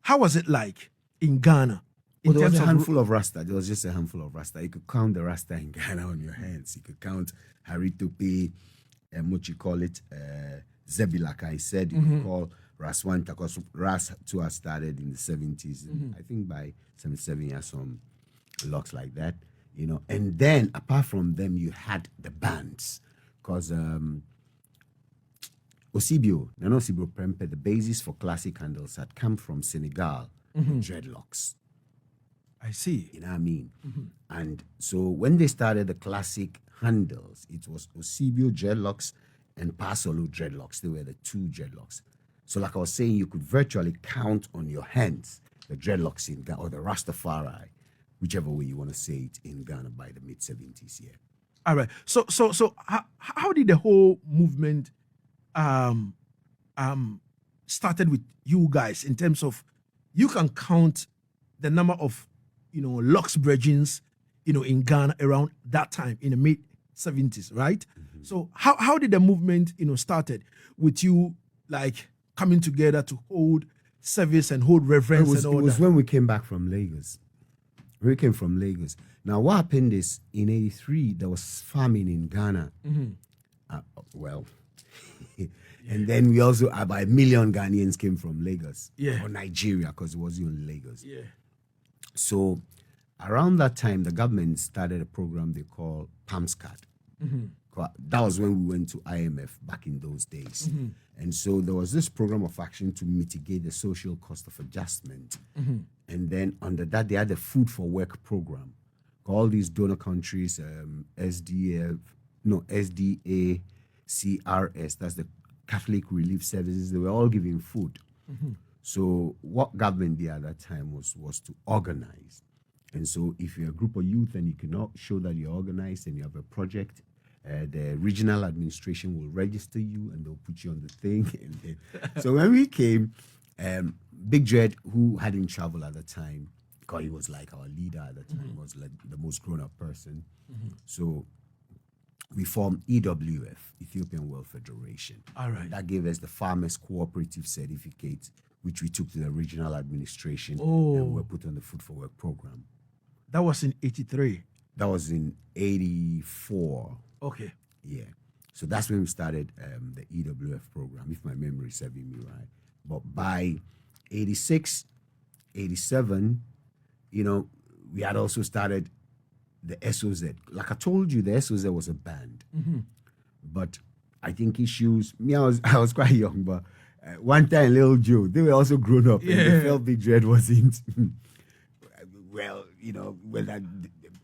how was it like in Ghana? Well, there was a handful of Rasta. There was just a handful of Rasta. You could count the Rasta in Ghana on your hands. You could count Haritope, what you call it, Zebi, like I said. You could call Ras Wanta, because Ras too has started in the 70s. And I think by 77 years, some locks like that, you know. And then, apart from them, you had the bands. Because Osibio, Nano Osibio Prempe, the basis for classic handles had come from Senegal, dreadlocks. I see. You know what I mean? And so when they started the classic handles, it was Osibio dreadlocks and Pasolo dreadlocks. They were the two dreadlocks. So like I was saying, you could virtually count on your hands the dreadlocks in Ghana, or the Rastafari, whichever way you want to say it, in Ghana by the mid-70s, yeah. All right. So how did the whole movement started with you guys in terms of you can count the number of locks bridgings in Ghana around that time in the mid 70s, right? So how did the movement started with you like coming together to hold service and hold reverence and all It was that? when we came back from Lagos. We came from Lagos. Now, what happened is, in 83, there was famine in Ghana. And then we also, about 1 million Ghanaians came from Lagos. Yeah. Or Nigeria, because it wasn't only Lagos. Yeah. So, around that time, the government started a program they call PAMSCAT. That was when we went to IMF back in those days. And so there was this program of action to mitigate the social cost of adjustment. And then under that, they had a food for work program. All these donor countries, SDA, CRS, that's the Catholic Relief Services, they were all giving food. So what government did at that time was to organize. And so if you're a group of youth and you cannot show that you're organized and you have a project, the regional administration will register you and they'll put you on the thing. And then, so when we came, Big Dread, who hadn't traveled at the time, because he was like our leader at the time, was like the most grown-up person. So we formed EWF, Ethiopian World Federation. All right. That gave us the Farmers Cooperative Certificate, which we took to the regional administration Oh. and were put on the Food for Work program. That was in 83. That was in 84. Okay. Yeah. So that's when we started the EWF program, if my memory is serving me right. But by 86, 87, we had also started the SOZ. Like I told you, the SOZ was a band. But I think issues, I was quite young, but one time, Lil Joe, they were also grown up. And they felt Big Dread wasn't,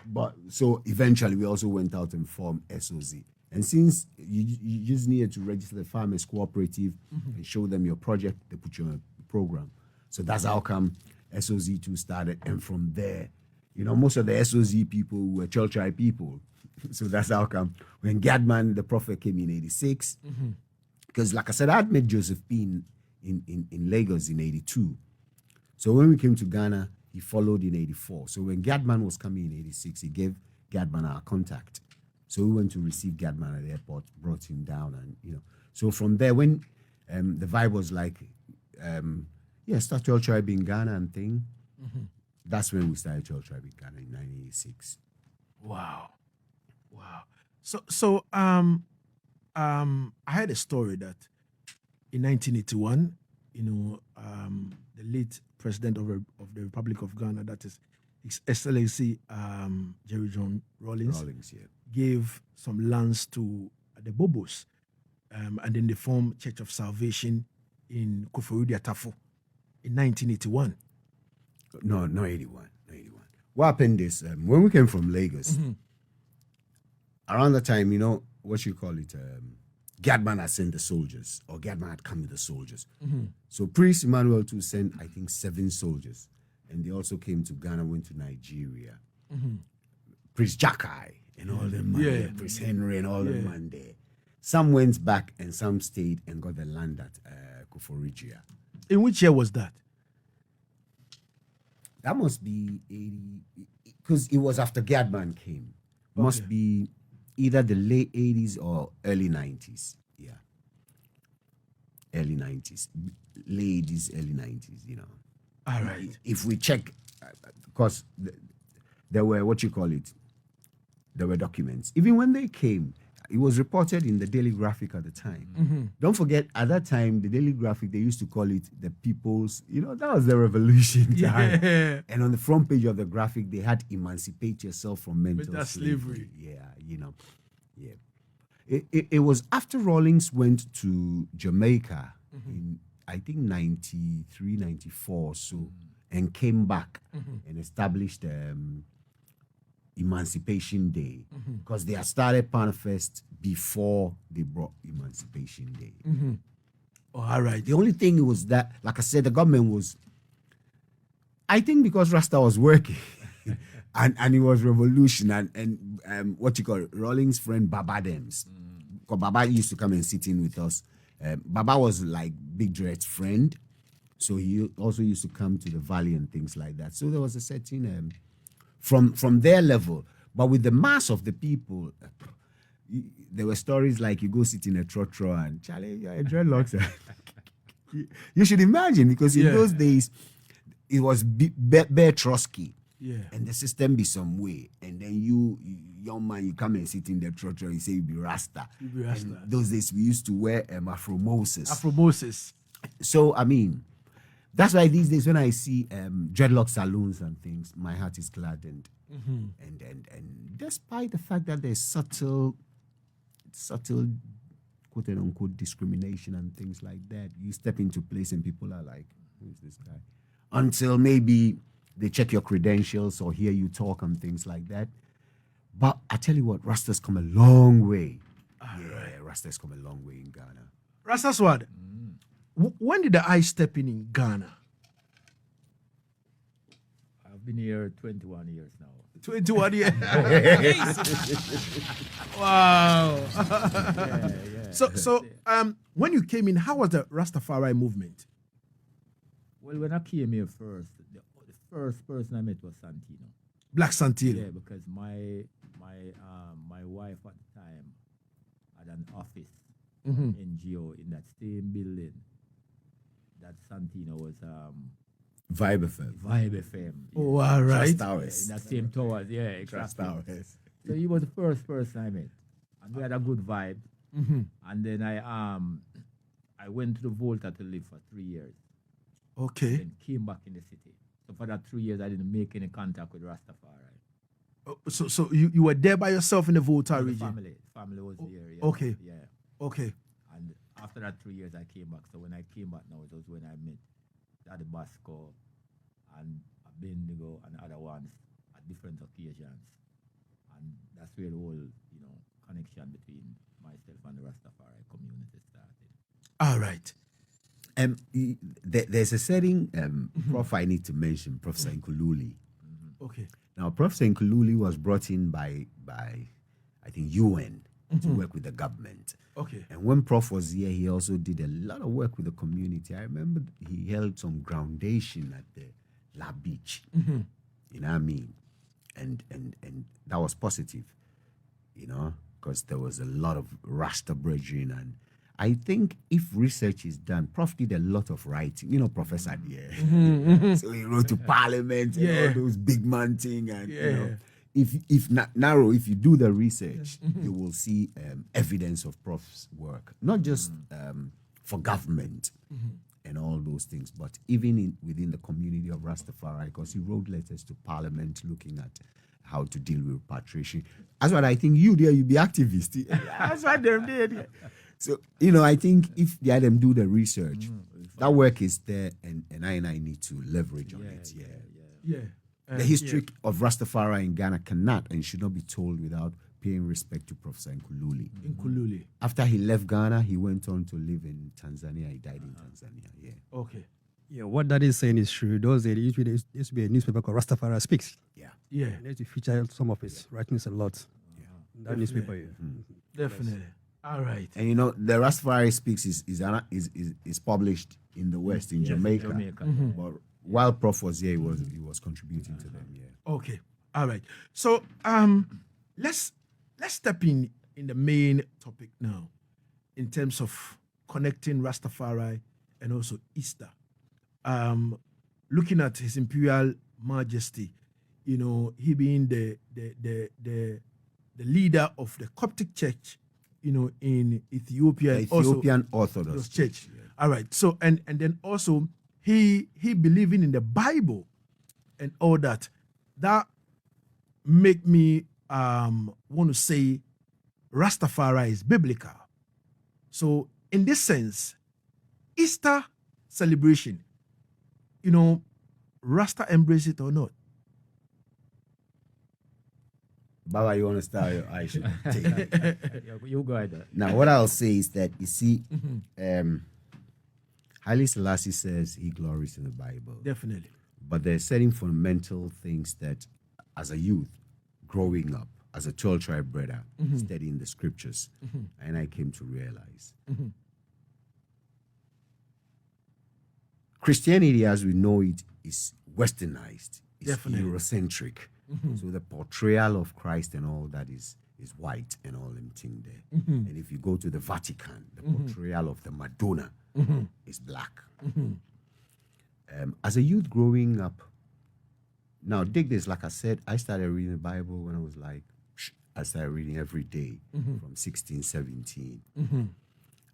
but so eventually we also went out and formed SOZ. And since you just needed to register the Farmers Cooperative and show them your project, they put you on a program. So that's how come SOZ2 started. And from there, most of the SOZ people were Churchill people. So that's how come when Gadman, the Prophet, came in 86, because like I said, I'd met Joseph P. in Lagos in 82. So when we came to Ghana, he followed in 84. So when Gadman was coming in 86, he gave Gadman our contact. So we went to receive Gadman at the airport, brought him down, and So from there, when the vibe was like, start Church Tribe in Ghana and thing, that's when we started Church Tribe in Ghana in 1986. Wow. So I heard a story that in 1981, the late president of the Republic of Ghana, that is His Excellency Jerry John Rawlings, Yeah. gave some lands to the Bobos, and then they formed Church of Salvation in Koforidua Tafo in 1981. No, 81. What happened is, when we came from Lagos, around the time, Gadman had sent the soldiers, or Gadman had come with the soldiers. So Priest Emmanuel too sent, I think, 7 soldiers. And they also came to Ghana, went to Nigeria. Priest Jakai and all them man there, Priest Henry and all them man there. Some went back and some stayed and got the land at Koforidua. In which year was that? That must be 80, because it was after Gadman came. Must be either the late 80s or early 90s. Yeah. Early 90s. Late 80s, early 90s, All right. If we check, because there were, there were documents. Even when they came, it was reported in the Daily Graphic at the time. Don't forget, at that time, the Daily Graphic, they used to call it the People's, that was the revolution time. Yeah. And on the front page of the graphic, they had emancipate yourself from mental slavery. Yeah. It was after Rawlings went to Jamaica in, I think, 93, 94 or so. and came back and established Emancipation Day because they had started Panfest before they brought Emancipation Day. Oh, all right. The only thing was that, like I said, the government was, I think because Rasta was working and it was revolution and what you call Rawlings' friend Baba Dems. Because Baba used to come and sit in with us. Baba was like Big Dread's friend. So he also used to come to the valley and things like that. So there was a certain, from their level, but with the mass of the people, there were stories like you go sit in a trotro and Charlie, you're a dreadlocks. You should imagine, because in those days, it was bare Trotsky. Yeah. And the system be some way. And then you, young man, you come and sit in the trotro, you say you be Rasta. You be Rasta. And those days we used to wear Afro Moses. Afro Moses. So, I mean, that's why these days when I see dreadlock saloons and things, my heart is gladdened. And despite the fact that there's subtle quote unquote discrimination and things like that, you step into place and people are like, who is this guy? Until maybe they check your credentials or hear you talk and things like that. But I tell you what, Rasta's come a long way. Rasta's come a long way in Ghana. Ras Aswad, when did I step in Ghana? I've been here 21 years now. 21 years. Wow. So, when you came in, how was the Rastafari movement? Well, when I came here first, the first person I met was Santino. Black Santino. Yeah, because my wife at the time had an office NGO in that same building that Santino was Vibe FM. Vibe FM. Oh, all right. Trust Towers. In that same towers, yeah, Trust exactly. Towers. So he was the first person I met, and we had a good vibe. And then I went to the Volta to live for 3 years. Okay. Then came back in the city. So for that 3 years, I didn't make any contact with Rastafari. So you were there by yourself in the Volta The region? family was there. Yeah. Okay. Yeah. Okay. And after that 3 years, I came back. So when I came back now, it was when I met Daddy Bosco and Bendigo and other ones at different occasions. And that's where the whole, connection between myself and the Rastafari community started. All right. There's a setting, Prof, I need to mention, Professor Nkululi. Okay. Now, Professor Nkululi was brought in by I think, UN to work with the government. Okay. And when Prof was here, he also did a lot of work with the community. I remember he held some groundation at the La Beach. You know what I mean? And that was positive, because there was a lot of Rasta brethren. And I think if research is done, Prof did a lot of writing, Professor there. So he wrote to Parliament and all those big man thing. And, if not narrow, if you do the research, you will see evidence of Prof's work, not just for government and all those things, but even within the community of Rastafari, because he wrote letters to Parliament looking at how to deal with repatriation. That's what I think you be activist. That's what they're doing. So, I think if the them do the research, that work is there, and I need to leverage on it. Yeah. The history of Rastafari in Ghana cannot and should not be told without paying respect to Professor Nkululi. Nkululi. After he left Ghana, he went on to live in Tanzania. He died in Tanzania, Okay. Yeah, what that is saying is true. There used to be a newspaper called Rastafari Speaks. Yeah. And they used to feature some of his writings a lot. That newspaper, Definitely. All right. And the Rastafari Speaks is published in the West, in Jamaica. But while Prof was here, he was contributing to them. Okay. All right. So let's step in the main topic now, in terms of connecting Rastafari and also Easter. Looking at His Imperial Majesty, he being the leader of the Coptic Church, in Ethiopia, The Ethiopian Orthodox those church. All right. So and then also he believing in the Bible and all that. That make me want to say Rastafari is biblical. So in this sense, Easter celebration, Rasta embrace it or not? Baba, you want to start? I should take it. You go ahead. Now, what I'll say is that, you see, Haile Selassie says he glories in the Bible. Definitely. But there's certain fundamental things that, as a youth, growing up, as a 12 tribe brother, studying the scriptures, and I came to realize Christianity, as we know it, is westernized, it's Definitely. Eurocentric. So the portrayal of Christ and all that is white and all them thing there. And if you go to the Vatican, the portrayal of the Madonna is black. As a youth growing up, now dig this, like I said, I started reading the Bible when I was like, I started reading every day from 16, 17.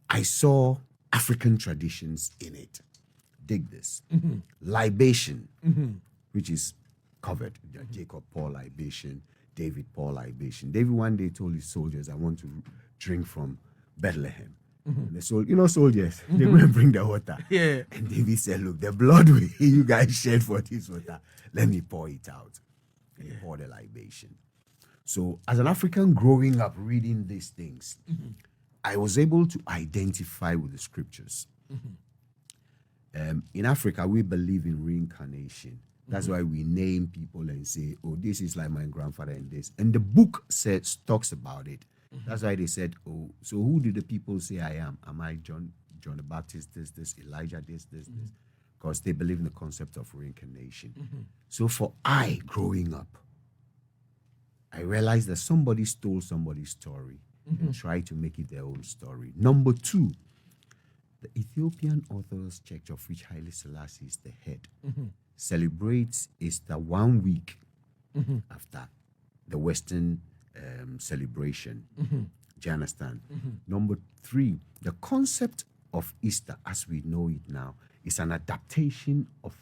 I saw African traditions in it. Dig this. Libation, which is covered. Jacob pour libation, David pour libation. David one day told his soldiers, I want to drink from Bethlehem. And the soldiers, they go and bring the water. Yeah. And David said, look, the blood you guys shed for this water, let me pour it out. And he poured the libation. So as an African growing up reading these things, I was able to identify with the scriptures. In Africa, we believe in reincarnation. That's why we name people and say, oh, this is like my grandfather and this. And the book talks about it. That's why they said, oh, so who do the people say I am? Am I John the Baptist, this, Elijah, this? Because they believe in the concept of reincarnation. So for I, growing up, I realized that somebody stole somebody's story and tried to make it their own story. Number two, the Ethiopian Orthodox Church, of which Haile Selassie is the head, celebrates Easter 1 week after the Western celebration. Do you understand? Number three, the concept of Easter as we know it now is an adaptation of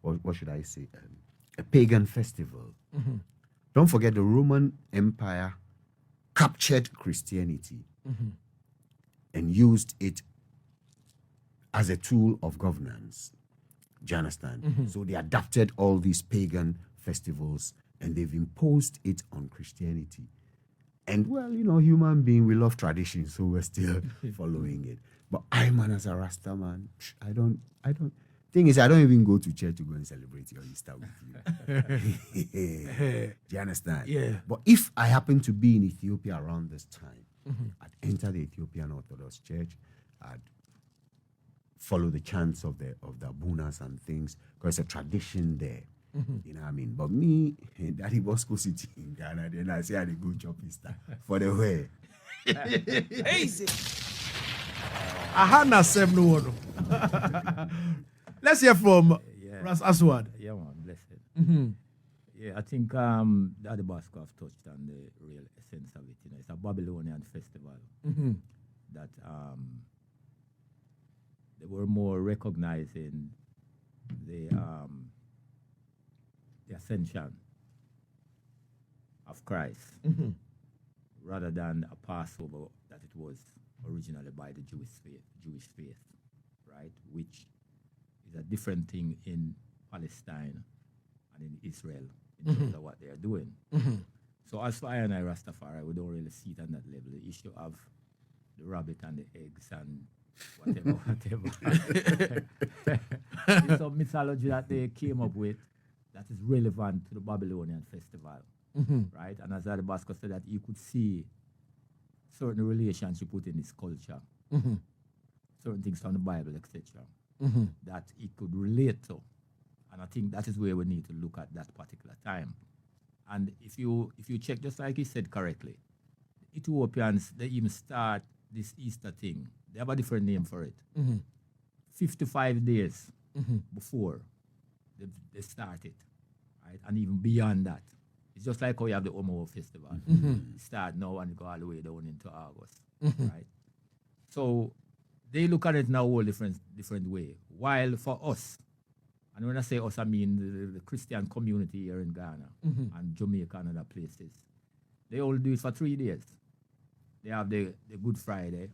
what should I say, a pagan festival. Don't forget the Roman Empire captured Christianity and used it as a tool of governance. Do you understand? So they adapted all these pagan festivals and they've imposed it on Christianity. And well, human being, we love tradition, so we're still following it. But I, man, as a Rasta man, I don't. Thing is, I don't even go to church to go and celebrate your Easter with you. Do you understand? Yeah. But if I happen to be in Ethiopia around this time, I'd enter the Ethiopian Orthodox Church. I'd follow the chants of the Abunas and things, because it's a tradition there. You know what I mean? But me, Daddy Bosco City in Ghana, then I say I go chop Easter for the way. Easy. Ahana Sem no one. Let's hear from Ras Aswad. Yeah, man, blessed. Yeah, I think Daddy Bosco have touched on the real essence of it. It's a Babylonian festival that they were more recognizing the ascension of Christ rather than a Passover that it was originally by the Jewish faith, right? Which is a different thing in Palestine and in Israel in terms of what they are doing. So as for I and I, Rastafari, we don't really see it on that level. The issue of the rabbit and the eggs and whatever. It's some mythology that they came up with that is relevant to the Babylonian festival, right? And as Daddy Bosco said, that you could see certain relationship within this culture, certain things from the Bible, etc., that it could relate to. And I think that is where we need to look at that particular time. And if you check, just like he said correctly, Ethiopians, they even start this Easter thing. They have a different name for it. 55 days before they start it, right? And even beyond that. It's just like how you have the Omo Festival. It start now and go all the way down into August, right? So they look at it in a whole different way. While for us, and when I say us, I mean the Christian community here in Ghana and Jamaica and other places, they all do it for 3 days. they have the Good Friday,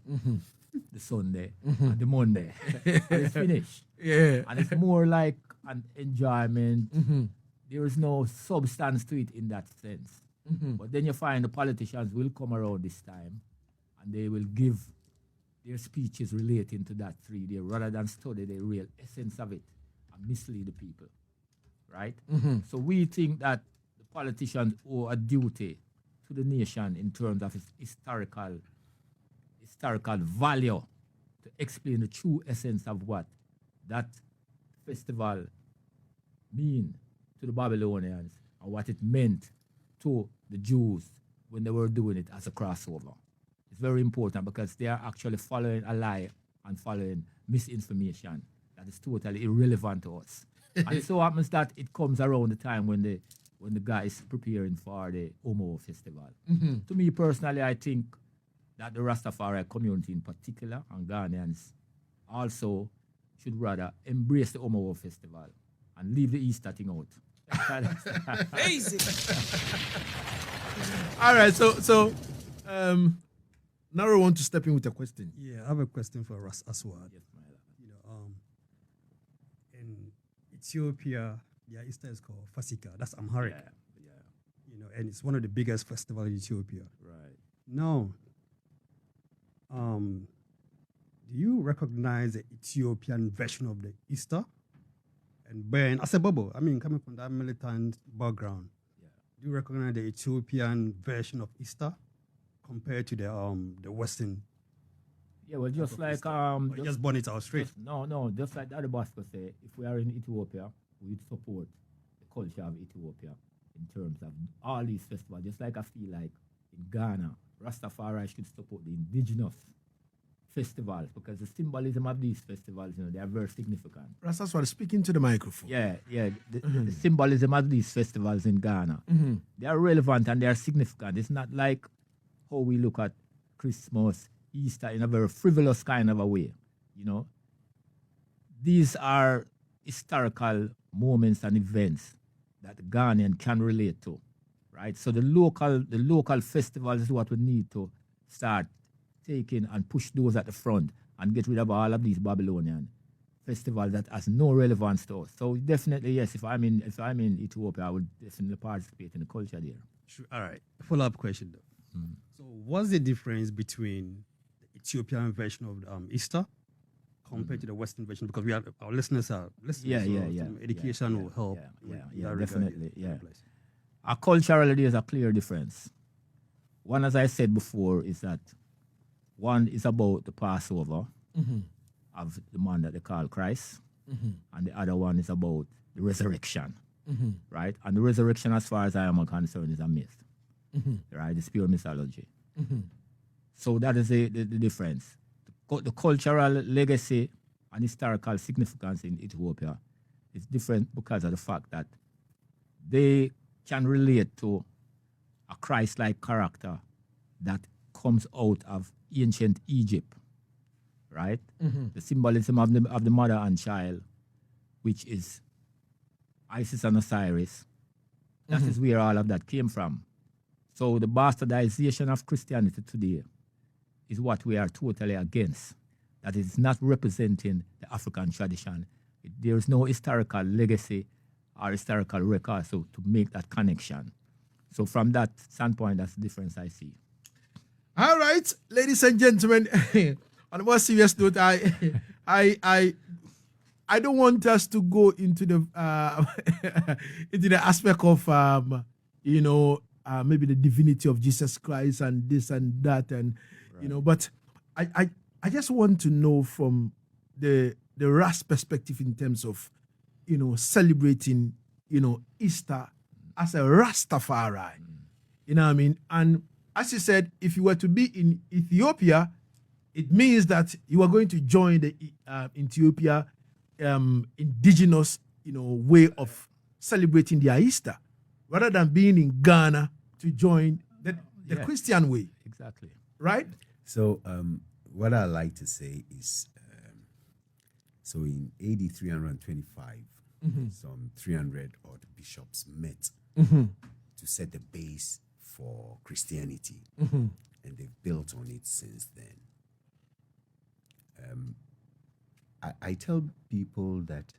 the Sunday, and the Monday. And it's finished. Yeah. And it's more like an enjoyment. There is no substance to it in that sense. But then you find the politicians will come around this time and they will give their speeches relating to that 3 day rather than study the real essence of it and mislead the people. Right? So we think that the politicians owe a duty to the nation in terms of its historical value to explain the true essence of what that festival mean to the Babylonians and what it meant to the Jews when they were doing it as a crossover. It's very important because they are actually following a lie and following misinformation that is totally irrelevant to us. And it so happens that it comes around the time when the guy is preparing for the Omo festival. To me personally, I think that the Rastafari community in particular and Ghanaians also should rather embrace the Omo festival and leave the Easter thing out. Easy. All right, so now I want to step in with a question. Yeah, I have a question for Ras Aswad. Yes, my lord. You know, in Ethiopia, their Easter is called Fasika. That's Amharic. Yeah, You know, and it's one of the biggest festivals in Ethiopia. right. Now, do you recognize the Ethiopian version of the Easter? And Ben, as a bubble, I mean, coming from that militant background, Yeah. do you recognize the Ethiopian version of Easter compared to the Western? Yeah, well, just like Or you just burn it out straight. just like the Bosco say, if we are in Ethiopia, we support the culture of Ethiopia in terms of all these festivals. Just like I feel like in Ghana, Rastafari should support the indigenous festivals because the symbolism of these festivals, they are very significant. Rasaswad, speaking to the microphone. Yeah. The symbolism of these festivals in Ghana, they are relevant and they are significant. It's not like how we look at Christmas, Easter in a very frivolous kind of a way, These are historical moments and events that the Ghanaian can relate to, right? So the local festivals is what we need to start taking and push those at the front and get rid of all of these Babylonian festivals that has no relevance to us. So definitely, yes, if I'm in Ethiopia, I would definitely participate in the culture there. Sure. All right. Follow-up question, though. So what's the difference between the Ethiopian version of Easter compared to the Western version? Because we have our listeners are listening. Yeah. Some education will help. Yeah, definitely. Yeah. Culturally, there's a clear difference. One, as I said before, is that one is about the Passover of the man that they call Christ, and the other one is about the resurrection, right? And the resurrection, as far as I am concerned, is a myth, right? It's pure mythology. So that is the difference. The cultural legacy and historical significance in Ethiopia is different because of the fact that they can relate to a Christ-like character that comes out of ancient Egypt, right? The symbolism of the mother and child, which is Isis and Osiris. That is where all of that came from. So the bastardization of Christianity today is what we are totally against. That is not representing the African tradition. There is no historical legacy or historical record to make that connection. So from that standpoint, that's the difference I see. All right, ladies and gentlemen, on a more serious note, I don't want us to go into the into the aspect of maybe the divinity of Jesus Christ and this and that and but I just want to know from the Ras perspective in terms of celebrating Easter as a Rastafari. You know what I mean? And as you said, if you were to be in Ethiopia, it means that you are going to join the Ethiopia indigenous, way of celebrating their Easter, rather than being in Ghana to join the Christian way. Exactly. Right? So what I like to say is, so in AD 325, some 300 odd bishops met to set the base for Christianity. and they've built on it since then. I tell people that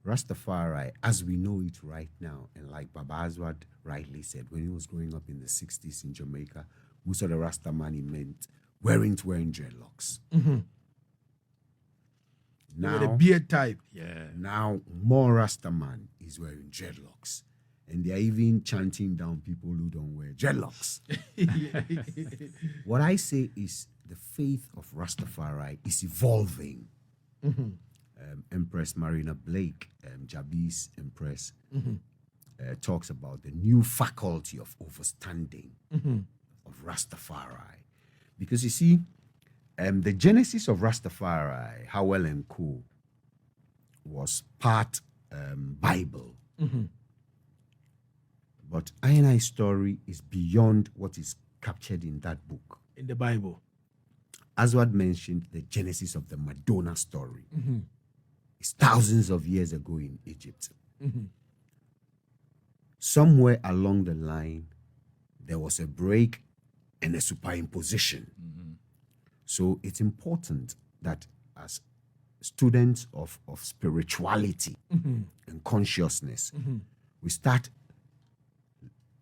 Rastafari, as we know it right now, and like Baba Aswad rightly said, when he was growing up in the 60s in Jamaica, most of the Rastaman he meant wearing dreadlocks. Now, with a beard type. Yeah. Now, more Rastaman is wearing dreadlocks. And they're even chanting down people who don't wear dreadlocks. What I say is the faith of Rastafari is evolving. Empress Marina Blake, Jabi's Empress, talks about the new faculty of overstanding of Rastafari. Because you see, the genesis of Rastafari, Howell and Co., was part Bible. But I&I's story is beyond what is captured in that book. In the Bible. Aswad mentioned the genesis of the Madonna story. It's thousands of years ago in Egypt. Somewhere along the line, there was a break and a superimposition. So it's important that as students of spirituality and consciousness, we start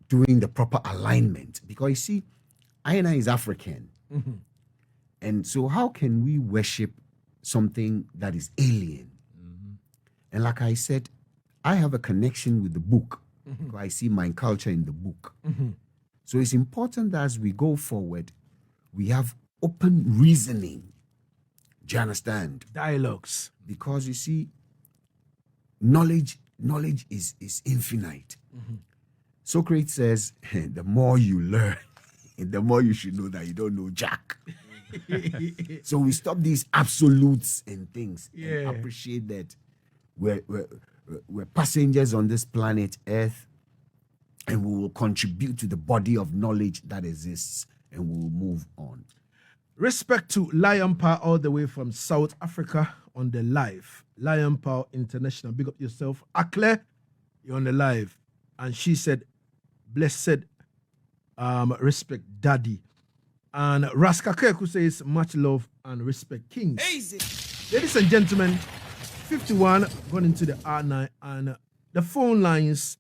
doing the proper alignment. Because you see, I&I is African. And so how can we worship something that is alien? And like I said, I have a connection with the book. I see my culture in the book. So it's important that as we go forward, we have open reasoning. Do you understand? Dialogues. Because you see, knowledge is infinite. Socrates says, the more you learn, the more you should know that you don't know jack. So we stop these absolutes and things and appreciate that we're passengers on this planet Earth, and we will contribute to the body of knowledge that exists, and we will move on. Respect to Lion Power all the way from South Africa on the live. Lion Power International. Big up yourself. Accra, you're on the live. And she said, blessed respect daddy. And Raska Keku says, much love and respect kings. Easy. Ladies and gentlemen, 51 going into the R9 and the phone lines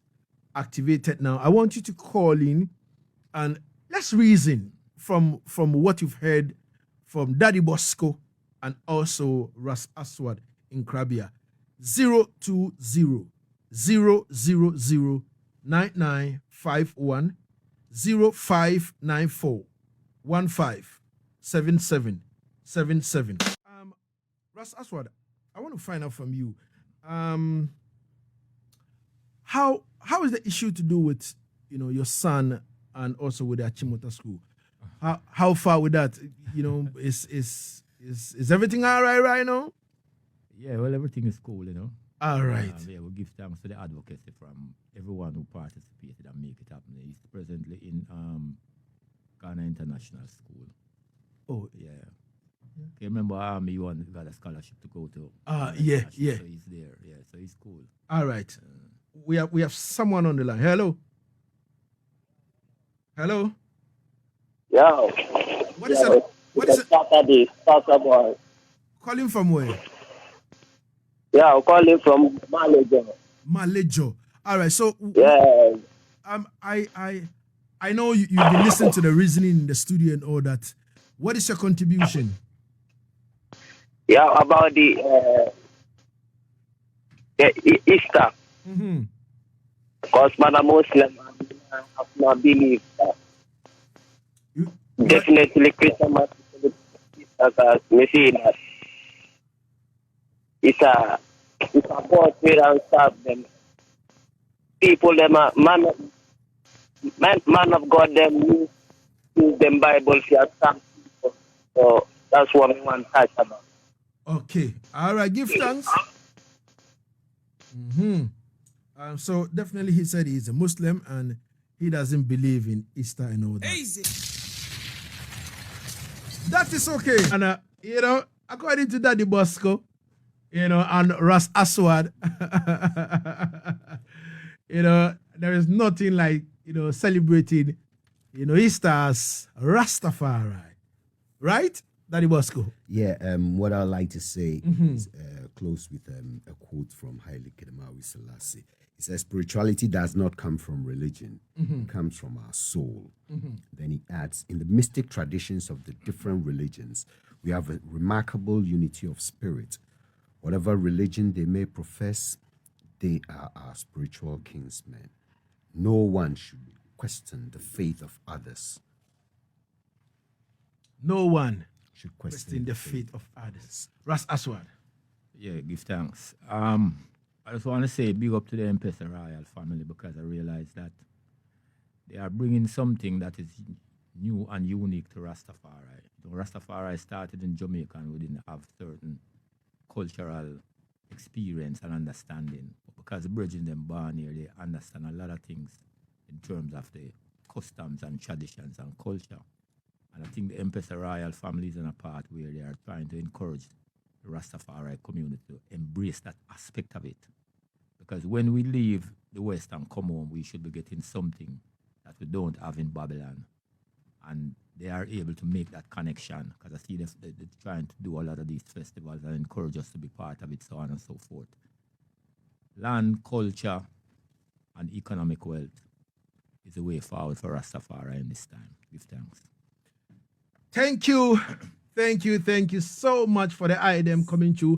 activated now. I want you to call in and let's reason from what you've heard from Daddy Bosco and also Ras Aswad in Nkrabea. 020 000 9951 0594 157777. Ras Aswad, I want to find out from you. How is the issue to do with your son and also with the Achimota school? How far with that? Is everything all right now? Yeah, well, everything is cool, All right. Yeah, we give thanks to the advocacy from everyone who participated and make it happen. He's presently in Ghana International School. Oh, yeah. You remember you got a scholarship to go to? Yeah. So he's there. Yeah, so he's cool. All right. We have someone on the line. Hello. Yeah. What is it? Saturday, boy. Calling from where? Yeah, I'm calling from Malejo. All right. So yeah. I know you've been listening to the reasoning in the studio and all that. What is your contribution? Yeah, about the Easter. Because man, I'm Muslim, I have no belief that. Definitely Christian man because we see that it's a both way and stop them. People them are man of God them use them Bible for some people. So that's what we want to touch about. Okay. All right. Give thanks. So definitely he said he's a Muslim and he doesn't believe in Easter and all that. Easy. That is okay. And according to Daddy Bosco, and Ras Aswad, there is nothing like, celebrating You know, Easter's Rastafari. Right? Daddy Bosco. Yeah, what I like to say is close with a quote from Haile Selassie. He says, spirituality does not come from religion, it comes from our soul. Then he adds, in the mystic traditions of the different religions, we have a remarkable unity of spirit. Whatever religion they may profess, they are our spiritual kinsmen. No one should question the faith of others. No one Should question the faith of others. Ras Aswad. Yeah, give thanks. I just want to say big up to the Empress Royal family because I realize that they are bringing something that is new and unique to Rastafari. You know, Rastafari started in Jamaica and we didn't have certain cultural experience and understanding. But because the bridging them born here, they understand a lot of things in terms of the customs and traditions and culture. And I think the Empress Royal family is in a part where they are trying to encourage the Rastafari community to embrace that aspect of it. Because when we leave the West and come home, we should be getting something that we don't have in Babylon. And they are able to make that connection because I see they're trying to do a lot of these festivals and encourage us to be part of it, so on and so forth. Land, culture, and economic wealth is the way forward for Rastafari in this time. Give thanks. Thank you. Thank you so much for the item coming through.